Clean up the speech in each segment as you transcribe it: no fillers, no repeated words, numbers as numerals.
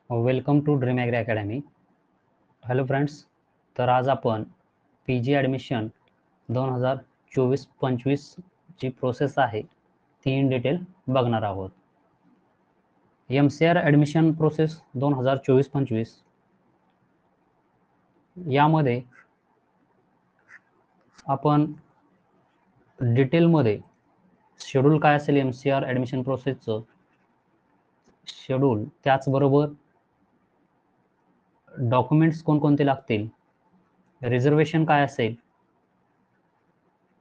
Welcome to dream agri academy. Hello friends, तर आज आपण पी जी ॲडमिशन 2024-25 जी प्रोसेस आहे ती इन डिटेल बघणार आहोत. MCR ॲडमिशन प्रोसेस 2024-25 यामध्ये आपण डिटेलमध्ये शेड्यूल काय असेल MCR ॲडमिशन प्रोसेसचं शेड्यूल, त्याचबरोबर डॉक्युमेंट्स कोणकोणते लागतील, रिझर्वेशन काय असेल,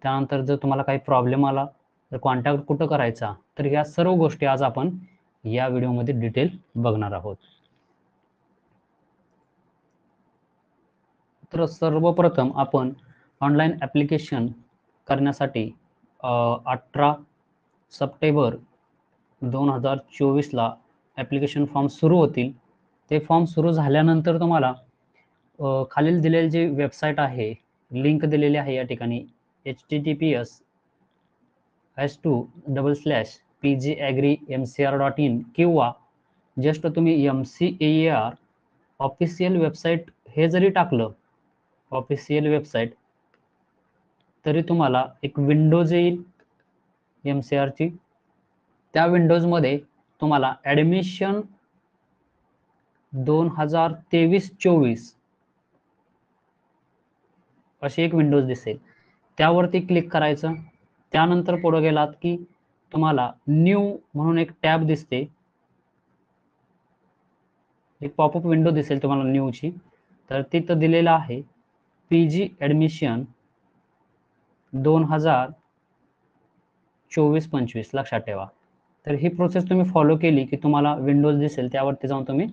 त्यानंतर जर तुम्हाला काही प्रॉब्लेम आला तर कॉन्टॅक्ट कुठं करायचा, तर या सर्व गोष्टी आज आपण या व्हिडिओमध्ये डिटेल बघणार आहोत. तर सर्वप्रथम आपण ऑनलाईन ॲप्लिकेशन करण्यासाठी 18 सप्टेंबर 2024ला ॲप्लिकेशन फॉर्म सुरू होतील. ते फॉर्म सुरू झाल्यानंतर तुम्हाला खालील दिलेली जी वेबसाईट आहे, लिंक दिलेली आहे या ठिकाणी https://pgagrimcr.in किंवा जस्ट तुम्ही MCAR ऑफिशियल वेबसाईट हे जरी टाकलं, ऑफिशियल वेबसाईट, तरी तुम्हाला एक विंडोज येईल MCRची. त्या विंडोजमध्ये तुम्हाला ॲडमिशन 2023-24 अशी एक विंडोज दिसेल. त्यावरती क्लिक करायचं. त्यानंतर पुढे गेलात की तुम्हाला न्यू म्हणून एक टॅब दिसते, एक पॉपअप विंडो दिसेल तुम्हाला न्यूची. तर तिथं दिलेलं आहे PG ॲडमिशन 2024-25. लक्षात ठेवा. तर ही प्रोसेस तुम्ही फॉलो केली की तुम्हाला विंडोज दिसेल, त्यावरती जाऊन तुम्ही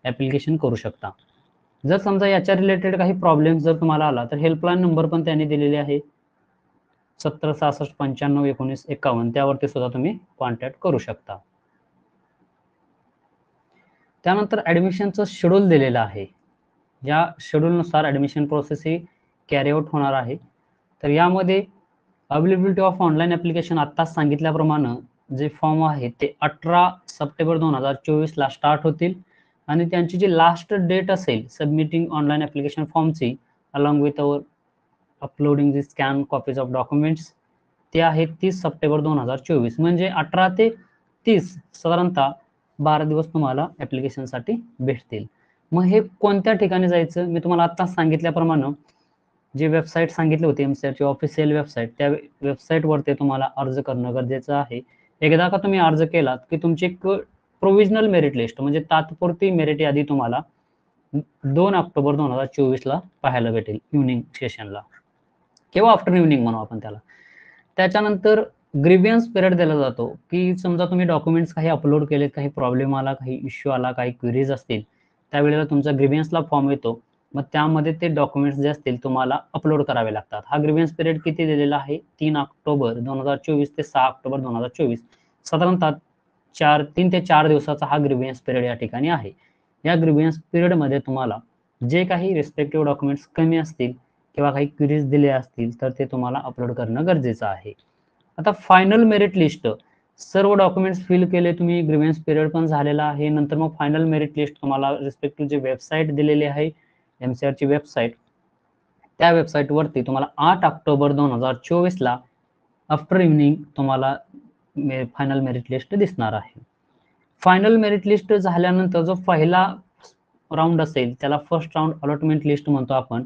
ॲप्लिकेशन करू शकता. जर समजा याच्या रिलेटेड काही प्रॉब्लेम जर तुम्हाला आला तर हेल्पलाईन नंबर पण त्यांनी दिलेले आहे 7066951951. त्यावरती सुद्धा तुम्ही कॉन्टॅक्ट करू शकता. त्यानंतर ॲडमिशनचं शेड्यूल दिलेलं आहे. या शेड्यूलनुसार ॲडमिशन प्रोसेस ही कॅरी आउट होणार आहे. तर यामध्ये अवेलेबिलिटी ऑफ ऑनलाईन ॲप्लिकेशन आत्ताच सांगितल्याप्रमाणे जे फॉर्म आहेत ते 18 सप्टेंबर 2024ला स्टार्ट होतील आणि त्यांची जी लास्ट डेट असेल सबमिटिंग ऑनलाईन ॲप्लिकेशन फॉर्मची along with our uploading the scan copies of documents, ते आहे 30 सप्टेंबर 2024. म्हणजे 18 ते 30 साधारणतः 12 दिवस तुम्हाला ॲप्लिकेशनसाठी भेटतील. मग हे कोणत्या ठिकाणी जायचं, मी तुम्हाला आत्ताच सांगितल्याप्रमाणे जी वेबसाईट सांगितली होती MCRची ऑफिशियल वेबसाईट, त्या वेबसाईटवरती तुम्हाला अर्ज करणं गरजेचं आहे. एकदा का तुम्ही अर्ज केलात की तुमची एक प्रोव्हिजनल मेरिट लिस्ट म्हणजे तात्पुरती मेरिट यादी तुम्हाला 2 ऑक्टोबर 2024ला पाहायला भेटेल इव्हनिंग सेशनला किंवा आफ्टर इव्हनिंग म्हणू आपण त्याला. त्याच्यानंतर ग्रीव्हियन्स पिरियड दिला जातो की समजा तुम्ही डॉक्युमेंट्स काही अपलोड केलेत, काही प्रॉब्लेम आला, काही इश्यू आला, काही क्वेरीज असतील, त्यावेळेला तुमचा ग्रीव्हियन्सला फॉर्म येतो. मग त्यामध्ये ते डॉक्युमेंट्स जे असतील तुम्हाला अपलोड करावे लागतात. हा ग्रीव्हियन्स पिरियड किती दिलेला आहे? 3 ऑक्टोबर 2024 ते 6 ऑक्टोबर 2024. साधारणतः 3 ते 4 दिवसाचा हा ग्रीव्हियन्स पिरियड या ठिकाणी आहे. या ग्रीव्हियन्स पिरियडमध्ये तुम्हाला जे काही रिस्पेक्टिव्ह डॉक्युमेंट्स कमी असतील किंवा काही क्वेरीज दिले असतील तर ते तुम्हाला अपलोड करणं गरजेचं आहे. आता फायनल मेरिट लिस्ट, सर्व डॉक्युमेंट्स फिल केले तुम्ही, ग्रीव्हियन्स पिरियड पण झालेला आहे, नंतर मग फायनल मेरिट लिस्ट तुम्हाला रिस्पेक्टिव्ह जे वेबसाईट दिलेली आहे MCRची वेबसाईट, त्या वेबसाईटवरती तुम्हाला 8 ऑक्टोबर 2024ला आफ्टर इव्हनिंग तुम्हाला फायनल मेरिट लिस्ट दिसणार आहे. फायनल मेरिट लिस्ट झाल्यानंतर जो पहिला राऊंड असेल त्याला फर्स्ट राऊंड अलॉटमेंट लिस्ट म्हणतो आपण,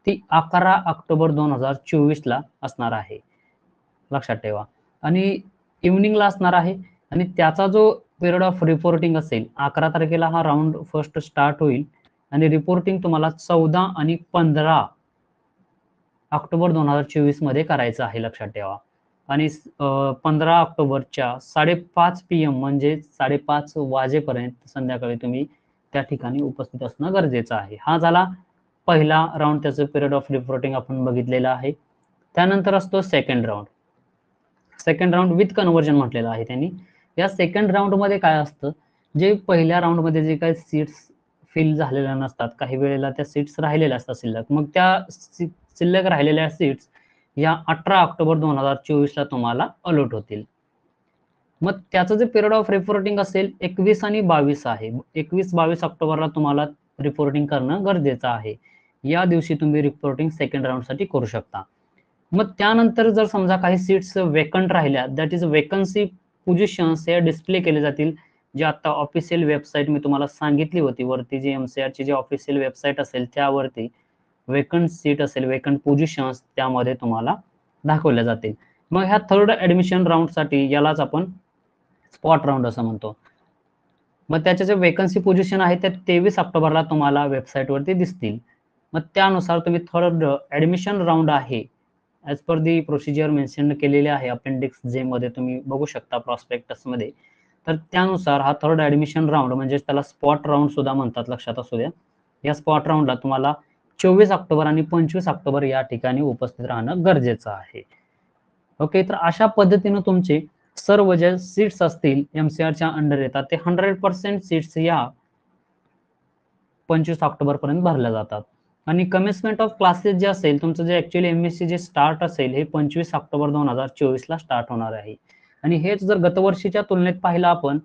ती 11 ऑक्टोबर 2024ला असणार आहे. लक्षात ठेवा. आणि इव्हनिंगला असणार आहे आणि त्याचा जो पिरियड ऑफ रिपोर्टिंग असेल, 11 तारखेला हा राऊंड फर्स्ट स्टार्ट होईल आणि रिपोर्टिंग तुम्हाला 14 आणि 15 ऑक्टोबर 2024 मध्ये करायचं आहे. लक्षात ठेवा. आणि 15 ऑक्टोबरच्या 5:30 PM म्हणजे 5:30 वाजेपर्यंत संध्याकाळी तुम्ही त्या ठिकाणी उपस्थित असणं गरजेचं आहे. हा झाला पहिला राऊंड, त्याचं पिरियड ऑफ रिपोर्टिंग आपण बघितलेलं आहे. त्यानंतर असतो second round. Second round with conversion म्हटलेलं आहे त्यांनी. या सेकंड राऊंड मध्ये काय असतं, जे पहिल्या राऊंड मध्ये जे काही सीट्स फिल झालेल्या नसतात, काही वेळेला त्या सीट्स राहिलेल्या असतात शिल्लक, मग त्या शिल्लक राहिलेल्या सीट्स या 18 ऑक्टोबर 2024ला तुम्हाला अलॉट होतील. मग त्याचं जे पिरियड ऑफ रिपोर्टिंग असेल 21 आणि 22 आहे. 21-22 ऑक्टोबरला तुम्हाला रिपोर्टिंग करणं गरजेचं आहे. या दिवशी तुम्ही रिपोर्टिंग सेकंड राउंडसाठी करू शकता. मग त्यानंतर जर समजा काही सीट्स वेकंट राहिल्या, दॅट इज वेकन्सी पोझिशन्स हे डिस्प्ले केले जातील, जे आता ऑफिशियल वेबसाईट मी तुम्हाला सांगितली होती. वरती जी एमसीआरची जी ऑफिशियल वेबसाईट असेल त्यावरती वेकंट सीट असेल, वेकंट पोझिशन्स त्यामध्ये तुम्हाला दाखवल्या जातील. मग ह्या थर्ड ऍडमिशन राऊंडसाठी यालाच आपण स्पॉट राऊंड असं म्हणतो. मग त्याच्या जे वेकन्सी पोझिशन आहे त्या 23 ऑक्टोबरला तुम्हाला वेबसाईटवरती दिसतील. मग त्यानुसार तुम्ही थर्ड ऍडमिशन राऊंड आहे ॲज पर दी प्रोसिजर मेन्शन केलेले आहे अपेंडिक्स जे मध्ये तुम्ही बघू शकता प्रॉस्पेक्टस मध्ये. तर त्यानुसार हा थर्ड ऍडमिशन राऊंड म्हणजे त्याला स्पॉट राऊंड सुद्धा म्हणतात, लक्षात असू द्या. या स्पॉट राऊंडला तुम्हाला 24 ऑक्टोबर आणि 25 ऑक्टोबर या ठिकाणी उपस्थित राहणं गरजेचं आहे. ओके, तर अशा पद्धतीनं तुमचे सर्व जे सीट्स असतील एमसीआरच्या अंडर येतात ते 100% सीट्स या 25 ऑक्टोबर पर्यंत भरल्या जातात. आणि कमेन्समेंट ऑफ क्लासेस जे असेल तुमचं जे ऍक्च्युअली एमएससी जे स्टार्ट असेल हे 25 ऑक्टोबर 2024 ला स्टार्ट होणार आहे. आणि हेच जर गतवर्षीच्या तुलनेत पाहिलं आपण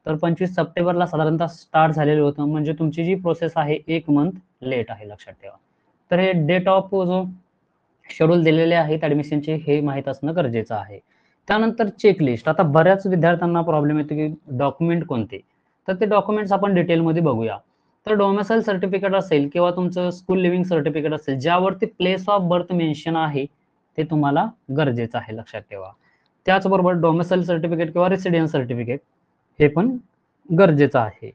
तर 25 सप्टेंबरला साधारणतः स्टार्ट झालेलं होतं. म्हणजे तुमची जी प्रोसेस आहे 1 मंथ लेट आहे, लक्षात ठेवा. तर हे डेट ऑफ जो शेड्यूल दिलेले आहेत ऍडमिशनचे हे माहीत असणं गरजेचं आहे. त्यानंतर चेकलिस्ट. आता बऱ्याच विद्यार्थ्यांना प्रॉब्लेम येतो की डॉक्युमेंट कोणते, तर ते डॉक्युमेंट्स आपण डिटेलमध्ये बघूया. तर डोमिसाईल सर्टिफिकेट असेल किंवा तुमचं स्कूल लिव्हिंग सर्टिफिकेट असेल ज्यावरती प्लेस ऑफ बर्थ मेन्शन आहे ते तुम्हाला गरजेचं आहे, लक्षात ठेवा. त्याचबरोबर डोमिसाईल सर्टिफिकेट किंवा रेसिडेन्स सर्टिफिकेट हे पण गरजेचं आहे.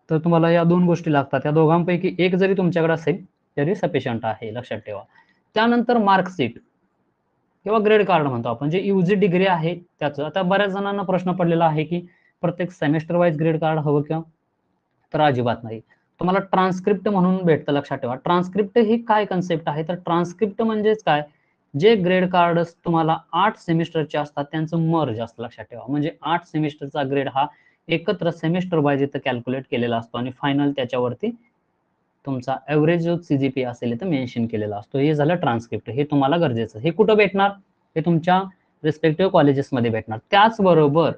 तर तुम्हाला या 2 गोष्टी लागतात. या दोघांपैकी एक जरी तुमच्याकडे असेल तरी सफिशियंट आहे, लक्षात ठेवा. त्यानंतर मार्कशीट किंवा ग्रेड कार्ड म्हणतो आपण, जे यूजी डिग्री आहे त्याचं. आता बऱ्याच जणांना प्रश्न पडलेला आहे की प्रत्येक सेमेस्टर वाईज ग्रेड कार्ड हवं का? तर अजिबात नाही. तुम्हाला ट्रान्सक्रिप्ट म्हणून भेटतं, लक्षात ठेवा. ट्रान्सक्रिप्ट ही काय कन्सेप्ट आहे, तर ट्रान्सक्रिप्ट म्हणजेच काय, जे ग्रेड कार्ड तुम्हाला 8 सेमिस्टरचे असतात त्यांचं मर्ज असतं, लक्षात ठेवा. म्हणजे 8 सेमिस्टरचा ग्रेड हा एकत्र सेमिस्टर वाईज इथं कॅल्क्युलेट केलेला असतो आणि फायनल त्याच्यावरती तुमचा एव्हरेज जो सीजीपी असेल इथं मेन्शन केलेला असतो. हे झालं ट्रान्सक्रिप्ट, हे तुम्हाला गरजेचं. हे कुठं भेटणार, हे तुमच्या रिस्पेक्टिव्ह कॉलेजेसमध्ये भेटणार. त्याचबरोबर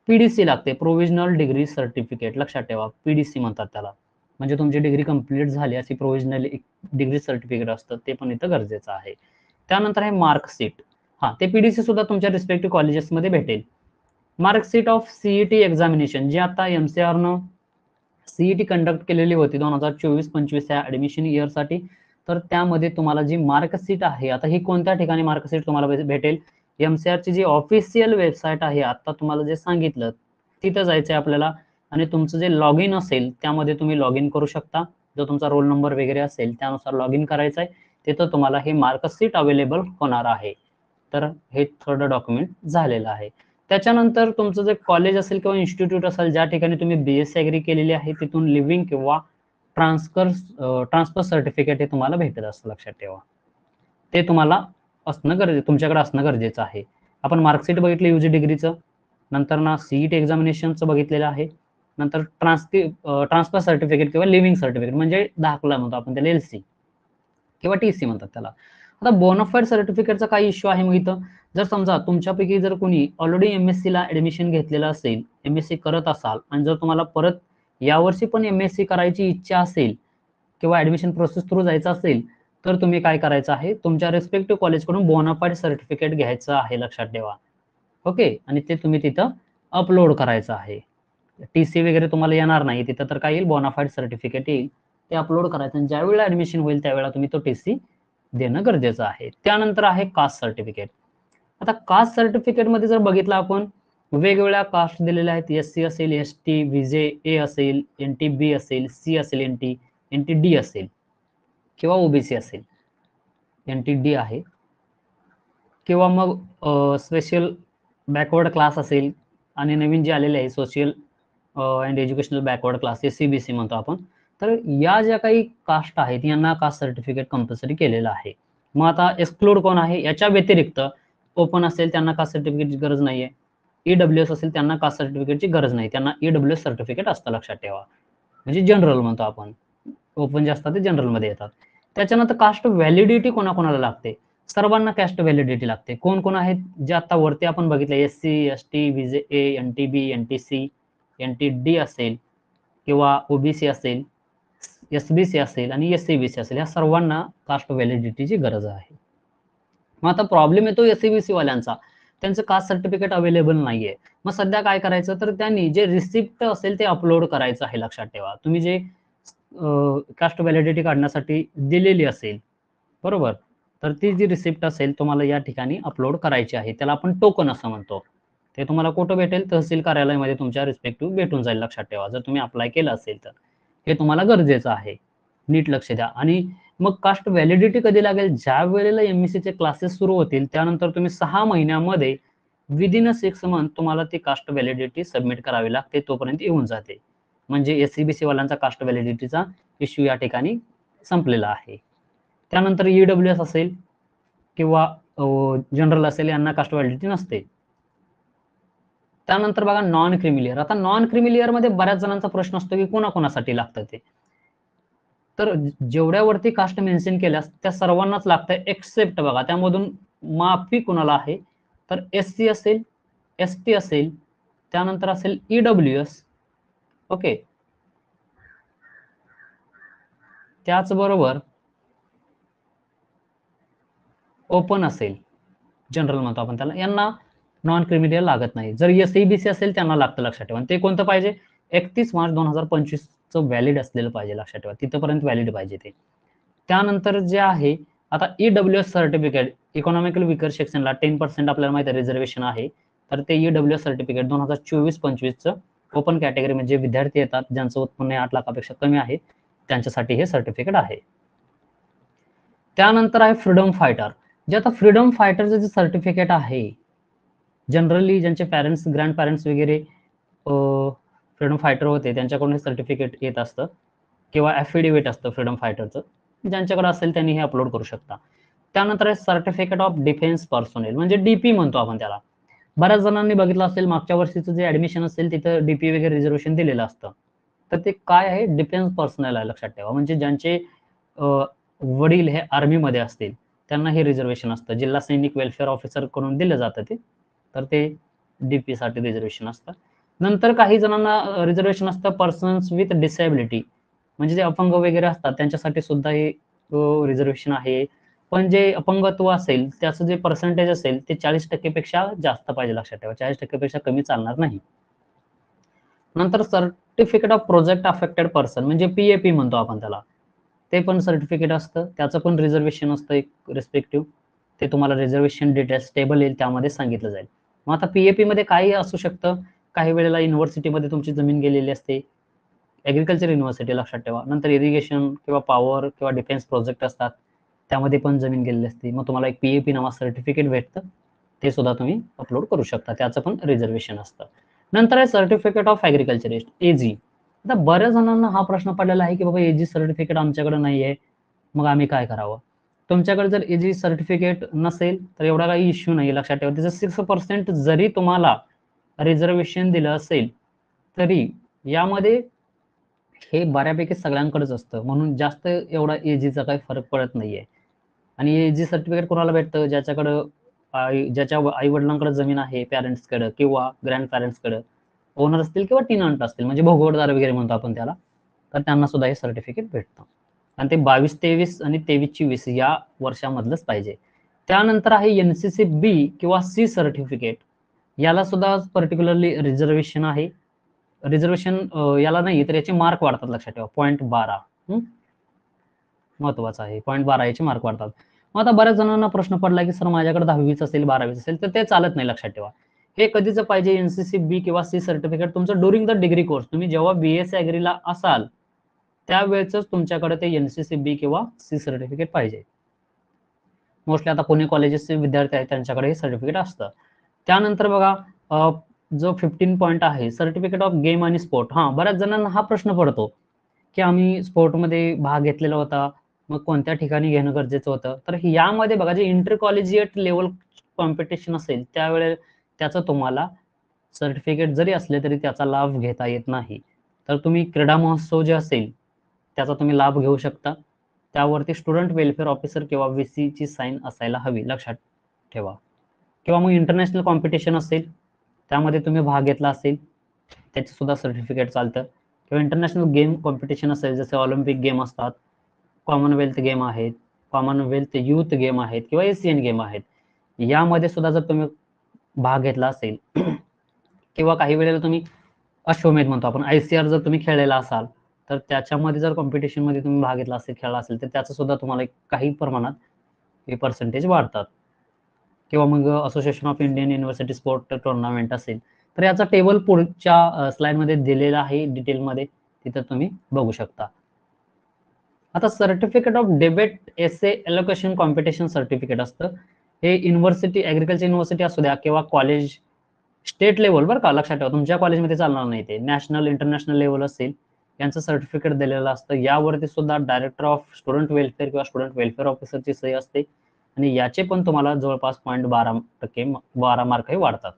पीडीसी लागते, प्रोव्हिजनल डिग्री सर्टिफिकेट, लक्षात ठेवा. पीडीसी म्हणतात त्याला, म्हणजे तुमची डिग्री कंप्लीट झाली अशी प्रोव्हिजनल डिग्री सर्टिफिकेट असतं, ते पण इथं गरजेचं आहे. त्यानंतर आहे मार्कशीट. हा, ते पीडीसी सुद्धा तुमच्या रिस्पेक्टिव्ह कॉलेजेसमध्ये भेटेल. मार्कशीट ऑफ सीईटी एक्झामिनेशन, जे आता एमसीआरनं सीईटी कंडक्ट केलेली होती 2024-25 या ऍडमिशन इयरसाठी. तर त्यामध्ये तुम्हाला जी मार्कशीट आहे, आता ही कोणत्या ठिकाणी मार्कशीट तुम्हाला भेटेल, एमसीआरची जी ऑफिशियल वेबसाईट आहे आता तुम्हाला जे सांगितलं तिथं जायचंय आपल्याला. आणि तुमचं जे लॉग इन असेल त्यामध्ये तुम्ही लॉग इन करू शकता. जो तुमचा रोल नंबर वगैरे असेल त्यानुसार लॉग इन करायचं आहे. तिथं तुम्हाला हे मार्कशीट अवेलेबल होणार आहे. तर हे थर्ड डॉक्युमेंट झालेलं आहे. त्याच्यानंतर तुमचं जे कॉलेज असेल किंवा इन्स्टिट्यूट असेल ज्या ठिकाणी तुम्ही बीएससी ॲग्री केलेली आहे तिथून लिव्हिंग किंवा ट्रान्सफर सर्टिफिकेट हे तुम्हाला भेटत असतं, लक्षात ठेवा. ते तुम्हाला असणं गरजेचं, तुमच्याकडे असणं गरजेचं आहे. आपण मार्कशीट बघितलं यूजी डिग्रीचं, नंतर ना सीईटी एक्झामिनेशनचं बघितलेलं आहे, नंतर ट्रान्सफर सर्टिफिकेट किंवा लिव्हिंग सर्टिफिकेट म्हणजे दाखला म्हणतो आपण त्याला, एलसी किंवा टीसी म्हणतात त्याला. आता बोनाफाईड सर्टिफिकेटचा काही इश्यू आहे मग इथं. जर समजा तुमच्यापैकी जर कोणी ऑलरेडी एमएससी ला ऍडमिशन घेतलेलं असेल, एमएससी करत असाल आणि जर तुम्हाला परत यावर्षी पण एमएससी करायची इच्छा असेल किंवा ऍडमिशन प्रोसेस थ्रू जायचं असेल तर तुम्ही काय करायचं आहे, तुमच्या रिस्पेक्टिव्ह कॉलेजकडून बोनाफाईड सर्टिफिकेट घ्यायचं आहे, लक्षात ठेवा. ओके, आणि ते तुम्ही तिथं अपलोड करायचं आहे. टीसी वगैरे तुम्हाला येणार नाही तिथं, तर काय येईल, बोनाफाईड सर्टिफिकेट येईल, ते अपलोड करायचं आणि ज्यावेळेला ऍडमिशन होईल त्यावेळेला तुम्ही तो टीसी देणं गरजेचं आहे. त्यानंतर आहे कास्ट सर्टिफिकेट. आता कास्ट सर्टिफिकेट मध्ये जर बघितलं आपण वेगवेगळ्या कास्ट दिलेल्या आहेत. एससी असेल, एसटी, व्हीजे ए असेल, एनटी बी असेल, सी असेल, एनटी डी असेल किंवा ओबीसी असेल, एनटी डी आहे, किंवा मग स्पेशल बॅकवर्ड क्लास असेल आणि नवीन जे आलेले आहे social and educational backward class, CBC म्हणतो आपण. तर या ज्या काही कास्ट आहेत यांना कास्ट सर्टिफिकेट कंपल्सरी केलेलं आहे. मग आता एक्सक्लूड कोण आहे, याच्या व्यतिरिक्त ओपन असेल त्यांना कास्ट सर्टिफिकेटची गरज नाहीये, ईडब्ल्यूएस असेल त्यांना कास्ट सर्टिफिकेटची गरज नाही, त्यांना ईडब्ल्यूएस सर्टिफिकेट असतं, लक्षात ठेवा. म्हणजे जनरल म्हणतो आपण, ओपन जे असतात ते जनरल मध्ये येतात. त्याच्यानंतर कास्ट व्हॅलिडिटी कोणाकोणाला लागते, सर्वांना कास्ट व्हॅलिडिटी लागते. कोण कोण आहेत जे आता वरती आपण बघितले, SC, ST, VJA, NTB, NTC, NTD असेल किंवा OBC असेल, SBC असेल आणि SCBC असेल, या सर्वांना कास्ट व्हॅलिडिटीची गरज आहे. मग आता प्रॉब्लेम येतो SCBC वाल्यांचा, त्यांचं कास्ट सर्टिफिकेट अवेलेबल नाहीये. मग सध्या काय करायचं, तर त्यांनी जे रिसिप्ट असेल ते अपलोड करायचं आहे. लक्षात ठेवा, तुम्ही जे कास्ट व्हॅलिडिटी काढण्यासाठी दिलेली असेल, बरोबर, तर ती जी रिसिप्ट असेल तुम्हाला या ठिकाणी अपलोड करायची आहे. त्याला आपण टोकन असं म्हणतो. ते तुम्हाला कुठं भेटेल, तहसील कार्यालयामध्ये तुमच्या रिस्पेक्टिव्ह भेटून जाईल. लक्षात ठेवा, जर तुम्ही अप्लाय केलं असेल तर हे तुम्हाला गरजेचं आहे. नीट लक्ष द्या. आणि मग कास्ट व्हॅलिडिटी कधी लागेल, ज्या वेळेला MSc चे क्लासेस सुरू होतील त्यानंतर तुम्ही 6 महिन्यामध्ये विदिन 6 मंथ तुम्हाला ती कास्ट व्हॅलिडिटी सबमिट करावी लागते, तोपर्यंत येऊन जाते. म्हणजे SCBC वाल्यांचा कास्ट व्हॅलिडिटीचा इश्यू या ठिकाणी संपलेला आहे. त्यानंतर EWS असेल किंवा जनरल असेल, यांना कास्ट व्हॅलिडिटी नसते. त्यानंतर बघा नॉन क्रिमिलियर. आता नॉन क्रिमिलियर मध्ये बऱ्याच जणांचा प्रश्न असतो की कोणाकोणासाठी लागतं ते. तर जेवढ्यावरती कास्ट मेन्शन केल्यास त्या सर्वांनाच लागतं, एक्सेप्ट बघा त्यामधून माफी कुणाला आहे, तर SC असेल, ST असेल, त्यानंतर असेल EWS, ओके, त्याचबरोबर ओपन असेल, जनरल म्हणतो आपण त्याला, यांना नॉन क्रिमिलियर लागत नाही. जर SCBC असेल त्यांना लागतं. लक्षात ठेवा. ते कोणतं पाहिजे, 31 मार्च 2025 चं व्हॅलिड असलेलं पाहिजे. लक्षात ठेवा, तिथपर्यंत व्हॅलिड पाहिजे ते. त्यानंतर जे आहे आता EWS सर्टिफिकेट, इकॉनॉमिकल विकर सेक्शनला 10% आपल्याला माहिती आहे रिझर्वेशन आहे, तर ते EWS सर्टिफिकेट 2024-25 चं ओपन कॅटेगरी म्हणजे विद्यार्थी येतात ज्यांचं उत्पन्न 8 लाखापेक्षा कमी आहे, त्यांच्यासाठी हे सर्टिफिकेट आहे. त्यानंतर आहे फ्रीडम फायटर. जे आता फ्रीडम फायटरचं जे सर्टिफिकेट आहे, जनरली ज्यांचे पॅरेंट्स, ग्रँड पॅरेंट्स वगैरे फ्रीडम फायटर होते त्यांच्याकडून हे सर्टिफिकेट येत असतं किंवा ॲफिडेव्हिट असतं फ्रीडम फायटरचं, ज्यांच्याकडे असेल त्यांनी हे अपलोड करू शकता. त्यानंतर आहे सर्टिफिकेट ऑफ डिफेन्स पर्सोनेल, म्हणजे DP म्हणतो आपण त्याला. बऱ्याच जणांनी बघितलं असेल मागच्या वर्षीचं जे ऍडमिशन असेल तिथं DP वगैरे रिझर्वेशन दिलेलं असतं. तर ते काय आहे, डिफेन्स पर्सनल आहे. लक्षात ठेवा, म्हणजे ज्यांचे वडील हे आर्मीमध्ये असतील त्यांना हे रिझर्वेशन असतं. जिल्हा सैनिक वेलफेअर ऑफिसर कडून दिलं जातं ते, तर ते DP साठी रिझर्वेशन असतं. नंतर काही जणांना रिझर्वेशन असतं पर्सन्स विथ डिसेबिलिटी, म्हणजे जे अपंग वगैरे असतात त्यांच्यासाठी सुद्धा हे रिझर्वेशन आहे. पण जे अपंगत्व असेल त्याचं जे पर्सेंटेज असेल ते 40% पेक्षा जास्त पाहिजे. लक्षात ठेवा, 40% पेक्षा कमी चालणार नाही. नंतर certificate of project affected person, म्हणजे PAP म्हणतो आपण त्याला, ते पण सर्टिफिकेट असतं. त्याचं पण रिझर्वेशन असतं एक रिस्पेक्टिव्ह. ते तुम्हाला रिझर्वेशन डिटेल्स टेबल येईल त्यामध्ये सांगितलं जाईल. मग आता PAP मध्ये काही असू शकतं. काही वेळेला युनिव्हर्सिटीमध्ये तुमची जमीन गेलेली असते, ॲग्रिकल्चर युनिव्हर्सिटी. लक्षात ठेवा. नंतर इरिगेशन किंवा पॉवर किंवा डिफेन्स प्रोजेक्ट असतात, त्यामध्ये पण जमीन गेलेली असते. मग तुम्हाला एक PAP नावाचं सर्टिफिकेट भेटतं, ते सुद्धा तुम्ही अपलोड करू शकता. त्याचं पण रिझर्वेशन असतं. नंतर आहे सर्टिफिकेट ऑफ ॲग्रिकल्चरिस्ट, AG. आता बऱ्याच जणांना हा प्रश्न पडलेला आहे की बाबा AG सर्टिफिकेट आमच्याकडे नाहीये, मग आम्ही काय करावं. तुमच्याकडे जर AG सर्टिफिकेट नसेल तर एवढा काही इश्यू नाही. लक्षात ठेवा, त्याचं 6% जरी तुम्हाला रिझर्वेशन दिलं असेल तरी यामध्ये हे बऱ्यापैकी सगळ्यांकडेच असतं, म्हणून जास्त एवढा AGचा काही फरक पडत नाहीये. आणि AG सर्टिफिकेट कोणाला भेटतं, ज्याच्याकडं ज्याच्या आई वडिलांकडे जमीन आहे, पॅरेंट्सकडे किंवा ग्रँड पॅरेंट्सकडे ओनर असतील किंवा टिनंट असतील, म्हणजे भोगवटदार वगैरे म्हणतो आपण त्याला, तर त्यांना सुद्धा हे सर्टिफिकेट भेटतं. आणि ते 22-23 आणि 23-24 या वर्षामधलंच पाहिजे. त्यानंतर आहे NCC B किंवा C सर्टिफिकेट. याला सुद्धा पर्टिक्युलरली रिझर्वेशन आहे. रिझर्वेशन याला नाही तर याचे मार्क वाढतात. लक्षात ठेवा, 0.12 महत्वाचं आहे. 0.12 याचे मार्क वाढतात. मग आता बऱ्याच जणांना प्रश्न पडला की सर माझ्याकडे 10वीच असेल, 12वीच असेल, तर ते चालत नाही. लक्षात ठेवा, हे कधीच पाहिजे NCC B किंवा C सर्टिफिकेट तुमचं ड्युरिंग द डिग्री कोर्स. तुम्ही जेव्हा BSc ॲग्रीला असाल त्यावेळेच तुमच्याकडे ते NCC B किंवा C सर्टिफिकेट पाहिजे. मोस्टली आता पुणे कॉलेजेसचे विद्यार्थी आहेत त्यांच्याकडे हे सर्टिफिकेट असतं. त्यानंतर बघा जो 15 पॉईंट आहे, सर्टिफिकेट ऑफ गेम आणि स्पोर्ट. बऱ्याच जणांना हा प्रश्न पडतो की आम्ही स्पोर्टमध्ये भाग घेतलेला होता, मग कोणत्या ठिकाणी घेणं गरजेचं होतं. तर यामध्ये बघा, जे इंटर कॉलेजिएट लेवल कॉम्पिटिशन असेल त्यावेळेस त्याचं तुम्हाला सर्टिफिकेट जरी असले तरी त्याचा लाभ घेता येत नाही. तर तुम्ही क्रीडा महोत्सव जे असेल त्याचा तुम्ही लाभ घेऊ शकता. त्यावरती स्टुडंट वेलफेअर ऑफिसर किंवा VC ची साईन असायला हवी, लक्षात ठेवा. किंवा मग इंटरनॅशनल कॉम्पिटिशन असेल, त्यामध्ये तुम्ही भाग घेतला असेल, त्याचे सुद्धा सर्टिफिकेट चालतं. किंवा इंटरनॅशनल गेम कॉम्पिटिशन असेल, जसे ऑलिम्पिक गेम असतात, कॉमनवेल्थ गेम आहेत, कॉमनवेल्थ युथ गेम आहेत किंवा एशियन गेम आहेत, यामध्ये सुद्धा जर तुम्ही भाग घेतला असेल किंवा काही वेळेला तुम्ही अश्वमेध म्हणतो आपण, ICR जर तुम्ही खेळलेला असाल, तर त्याच्यामध्ये जर कॉम्पिटिशनमध्ये तुम्ही भाग घेतला असेल, खेळला असेल, तर त्याचं सुद्धा तुम्हाला काही प्रमाणात हे पर्सेंटेज वाढतात. किंवा मग association of Indian university sport tournament असेल, तर याचा टेबल पुढच्या स्लाइडमध्ये दिलेला आहे डिटेलमध्ये, तिथं तुम्ही बघू शकता. आता certificate of debate essay allocation competition certificate असतं. हे युनिव्हर्सिटी, ॲग्रिकल्चर युनिव्हर्सिटी असू द्या किंवा कॉलेज, स्टेट लेवल बरं का, लक्षात ठेवा, तुमच्या कॉलेजमध्ये चालणार नाही ते, नॅशनल इंटरनॅशनल लेवल असेल, यांचं सर्टिफिकेट दिलेलं असतं. यावरती सुद्धा डायरेक्टर ऑफ स्टुडंट वेलफेअर किंवा स्टुडंट वेलफेअर ऑफिसरची सही असते आणि याचे पण तुम्हाला जवळपास 0.12 मार्क हे वाढतात.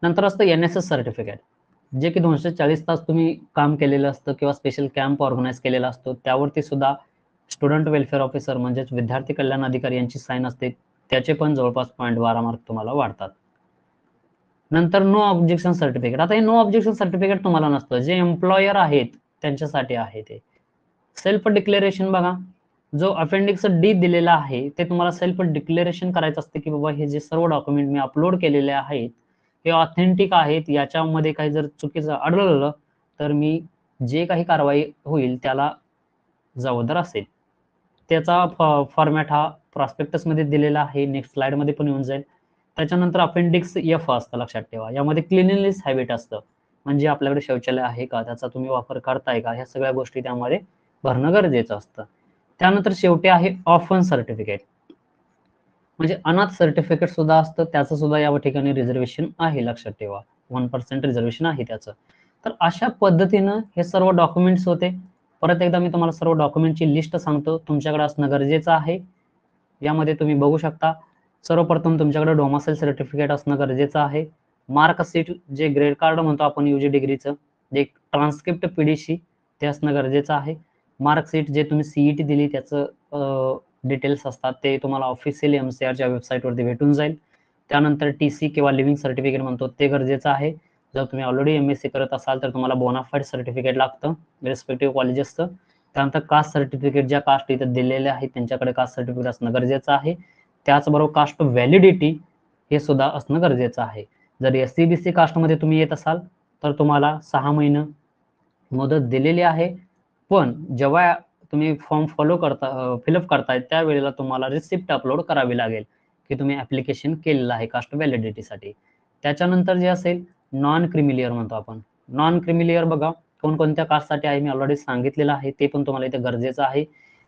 नंतर असतं NSS सर्टिफिकेट, जे की 240 तास तुम्ही काम केलेलं असतं किंवा स्पेशल कॅम्प ऑर्गनाईज केलेला असतो, त्यावरती सुद्धा स्टुडंट वेलफेअर ऑफिसर म्हणजेच विद्यार्थी कल्याण अधिकारी यांची साईन असते, त्याचे पण जवळपास 0.12 मार्क तुम्हाला वाढतात. नंतर नो ऑब्जेक्शन सर्टिफिकेट. आता हे नो ऑब्जेक्शन सर्टिफिकेट तुम्हाला नसतं, जे एम्प्लॉयर आहेत त्यांच्यासाठी आहे ते. सेल्फ डिक्लेरेशन बघा, जो अपेंडिक्स D दिलेला आहे, ते तुम्हाला सेल्फ डिक्लेरेशन करायचं असते की बाबा हे जे सर्व डॉक्युमेंट मी अपलोड केलेले आहेत हे ऑथेंटिक आहेत, याच्यामध्ये काही जर चुकीचं आढळलं तर मी जे काही कारवाई होईल त्याला जबाबदार असेल. त्याचा फॉर्मॅट हा प्रॉस्पेक्टसमध्ये दिलेला आहे, नेक्स्ट स्लाइडमध्ये पण येऊन जाईल. त्याच्यानंतर अपेंडिक्स F असतं, लक्षात ठेवा. यामध्ये क्लिनलीनेस हॅबिट असतं, म्हणजे आपल्याकडे शौचालय आहे का, त्याचा तुम्ही वापर करताय का, ह्या सगळ्या गोष्टी त्यामध्ये भरणं गरजेचं असतं. त्यानंतर शेवटी आहे ऑफन सर्टिफिकेट, म्हणजे अनाथ सर्टिफिकेट सुद्धा असतं, त्याचं सुद्धा या ठिकाणी रिझर्वेशन आहे, लक्षात ठेवा. 1% रिझर्वेशन आहे त्याचं. तर अशा पद्धतीनं हे सर्व डॉक्युमेंट्स होते. परत एकदा मी तुम्हाला सर्व डॉक्युमेंटची लिस्ट सांगतो, तुमच्याकडे असणं गरजेचं आहे. यामध्ये तुम्ही बघू शकता, सर्वप्रथम तुमच्याकडे डोमासाईल सर्टिफिकेट असणं गरजेचं आहे. मार्कशीट, जे ग्रेड कार्ड म्हणतो आपण UG डिग्रीचं, जे ट्रान्सक्रिप्ट PDC ते असणं गरजेचं आहे. मार्कशीट, जे तुम्ही CET दिली त्याचं डिटेल्स असतात, ते तुम्हाला ऑफिशियली MCRच्या वेबसाईटवरती भेटून जाईल. त्यानंतर TC किंवा लिव्हिंग सर्टिफिकेट म्हणतो ते गरजेचं आहे. जर तुम्ही ऑलरेडी MSc करत असाल तर तुम्हाला बोनाफाईड सर्टिफिकेट लागतं रिस्पेक्टिव्ह कॉलेजेसचं. त्यानंतर कास्ट सर्टिफिकेट, ज्या कास्ट इथं दिलेल्या आहेत त्यांच्याकडे कास्ट सर्टिफिकेट असणं गरजेचं आहे. त्याचबरोबर कास्ट व्हॅलिडिटी हे सुद्धा असणं गरजेचं आहे. जर SC-BC कास्टमध्ये तुम्ही येत असाल तर तुम्हाला 6 महिने मुदत दिलेली आहे, पण जेव्हा तुम्ही फॉर्म फिलअप करताय त्यावेळेला तुम्हाला रिसिप्ट अपलोड करावी लागेल की तुम्ही ऍप्लिकेशन केलेलं आहे कास्ट व्हॅलिडिटीसाठी. त्याच्यानंतर जे असेल नॉन क्रिमिलियर म्हणतो आपण. नॉन क्रिमिलियर बघा कोणकोणत्या कास्टसाठी आहे मी ऑलरेडी सांगितलेलं आहे, ते पण तुम्हाला इथे गरजेचं आहे,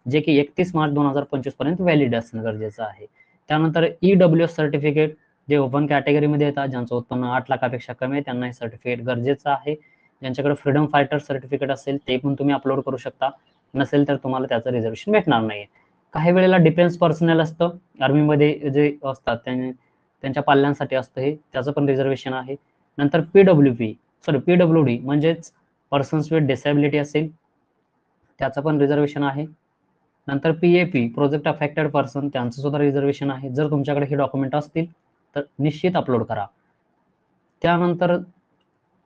जे की 31 मार्च 2025 पर्यंत व्हॅलिड असणं गरजेचं आहे. त्यानंतर EWS सर्टिफिकेट, जे ओपन कॅटेगरीमध्ये येतात, ज्यांचं उत्पन्न 8 लाखापेक्षा कमी आहे त्यांना हे सर्टिफिकेट गरजेचं आहे. ज्यांच्याकडे फ्रीडम फायटर सर्टिफिकेट असेल ते पण तुम्ही अपलोड करू शकता, नसेल तर तुम्हाला त्याचं रिझर्वेशन भेटणार नाही. काही वेळेला डिफेन्स पर्सनल असतं, आर्मीमध्ये जे असतात त्यांच्या पाल्यांसाठी असतं हे, त्याचं पण रिझर्वेशन आहे. नंतर PWD म्हणजेच पर्सन्स विथ डिसेबिलिटी असेल त्याचं पण रिझर्वेशन आहे. नंतर PAP प्रोजेक्ट अफेक्टेड पर्सन, त्यांचं सुद्धा रिझर्वेशन आहे. जर तुमच्याकडे हे डॉक्युमेंट असतील तर निश्चित अपलोड करा. त्यानंतर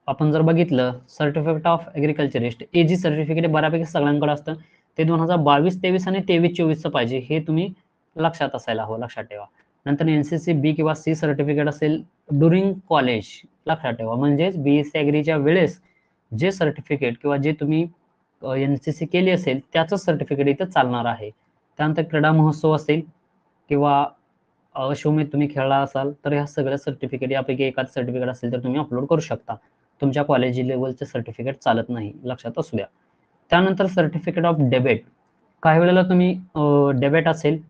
आपण जर बघितलं सर्टिफिकेट ऑफ ॲग्रिकल्चरिस्ट, AG सर्टिफिकेट बऱ्यापैकी सगळ्यांकडे असतं, ते 2022-23 आणि 23-24चं पाहिजे, हे तुम्ही लक्षात असायला हवं, लक्षात ठेवा. नंतर NCC B किंवा C सर्टिफिकेट असेल ड्युरिंग कॉलेज, लक्षात ठेवा, म्हणजेच BSc ॲग्रीच्या वेळेस जे सर्टिफिकेट किंवा जे तुम्ही NCC केली असेल त्याचं सर्टिफिकेट इथं चालणार आहे. त्यानंतर क्रीडा महोत्सव असेल किंवा अश्वमेध तुम्ही खेळला असाल तर ह्या सगळ्या सर्टिफिकेट यापैकी एखादं सर्टिफिकेट असेल तर तुम्ही अपलोड करू शकता. तुमच्या कॉलेज लेवलचे सर्टिफिकेट चालत नाही, लक्षात असू द्या. त्यानंतर सर्टिफिकेट ऑफ डेबेट, काही वेळेला तुम्ही डेबेट असेल,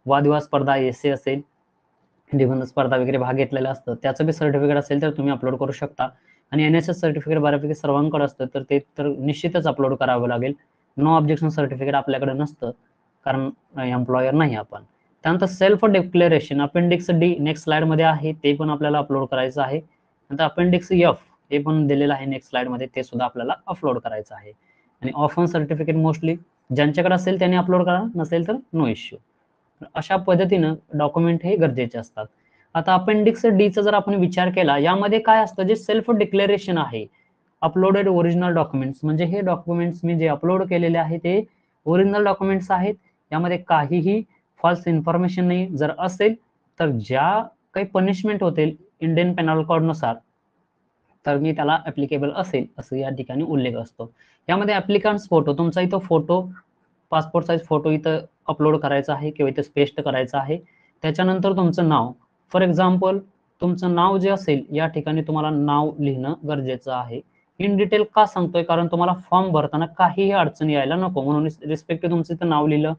वादविवाद स्पर्धा, एसे असेल, निबंध स्पर्धा वगैरे भाग घेतलेला असतं, त्याचं बी सर्टिफिकेट असेल तर तुम्ही अपलोड करू शकता. आणि NSS सर्टिफिकेट बऱ्यापैकी सर्वांकडे असतं तर ते तर निश्चितच अपलोड करावं लागेल. नो ऑब्जेक्शन सर्टिफिकेट आपल्याकडे नसतं कारण एम्प्लॉयर नाही आपण. त्यानंतर self declaration appendix D next slide मध्ये आहे, ते पण आपल्याला अपलोड करायचं आहे. नंतर अपेंडिक्स F हे पण दिलेलं आहे नेक्स्ट स्लाइड मध्ये, ते सुद्धा आपल्याला अपलोड करायचं आहे. आणि ऑफन सर्टिफिकेट मोस्टली ज्यांच्याकडे असेल त्यांनी अपलोड करा, नसेल तर नो इश्यू. अशा पद्धतीनं डॉक्युमेंट हे गरजेचे असतात. आता अपेंडिक्स डीचा जर आपण विचार केला, यामध्ये काय असतं, जे सेल्फ डिक्लेरेशन आहे, अपलोडेड ओरिजिनल डॉक्युमेंट्स, म्हणजे हे डॉक्युमेंट्स मी जे अपलोड केलेले आहे ते ओरिजिनल डॉक्युमेंट्स आहेत, यामध्ये काहीही फॉल्स इन्फॉर्मेशन नाही. जर असेल तर ज्या काही पनिशमेंट होतील इंडियन पेनल कोडनुसार, तर मी त्याला ऍप्लिकेबल असेल असं या ठिकाणी उल्लेख असतो. यामध्ये ऍप्लिकंट्स फोटो, तुमचा इथं फोटो, पासपोर्ट साईज फोटो इथं अपलोड करायचा आहे किंवा इथं पेस्ट करायचं आहे. त्याच्यानंतर तुमचं नाव, फॉर एक्झाम्पल तुमचं नाव जे असेल या ठिकाणी तुम्हाला नाव लिहिणं गरजेचं आहे. इन डिटेल का सांगतोय, कारण तुम्हाला फॉर्म भरताना काहीही अडचण यायला नको म्हणून रिस्पेक्टिव्ह तुमचं इथं नाव लिहिलं.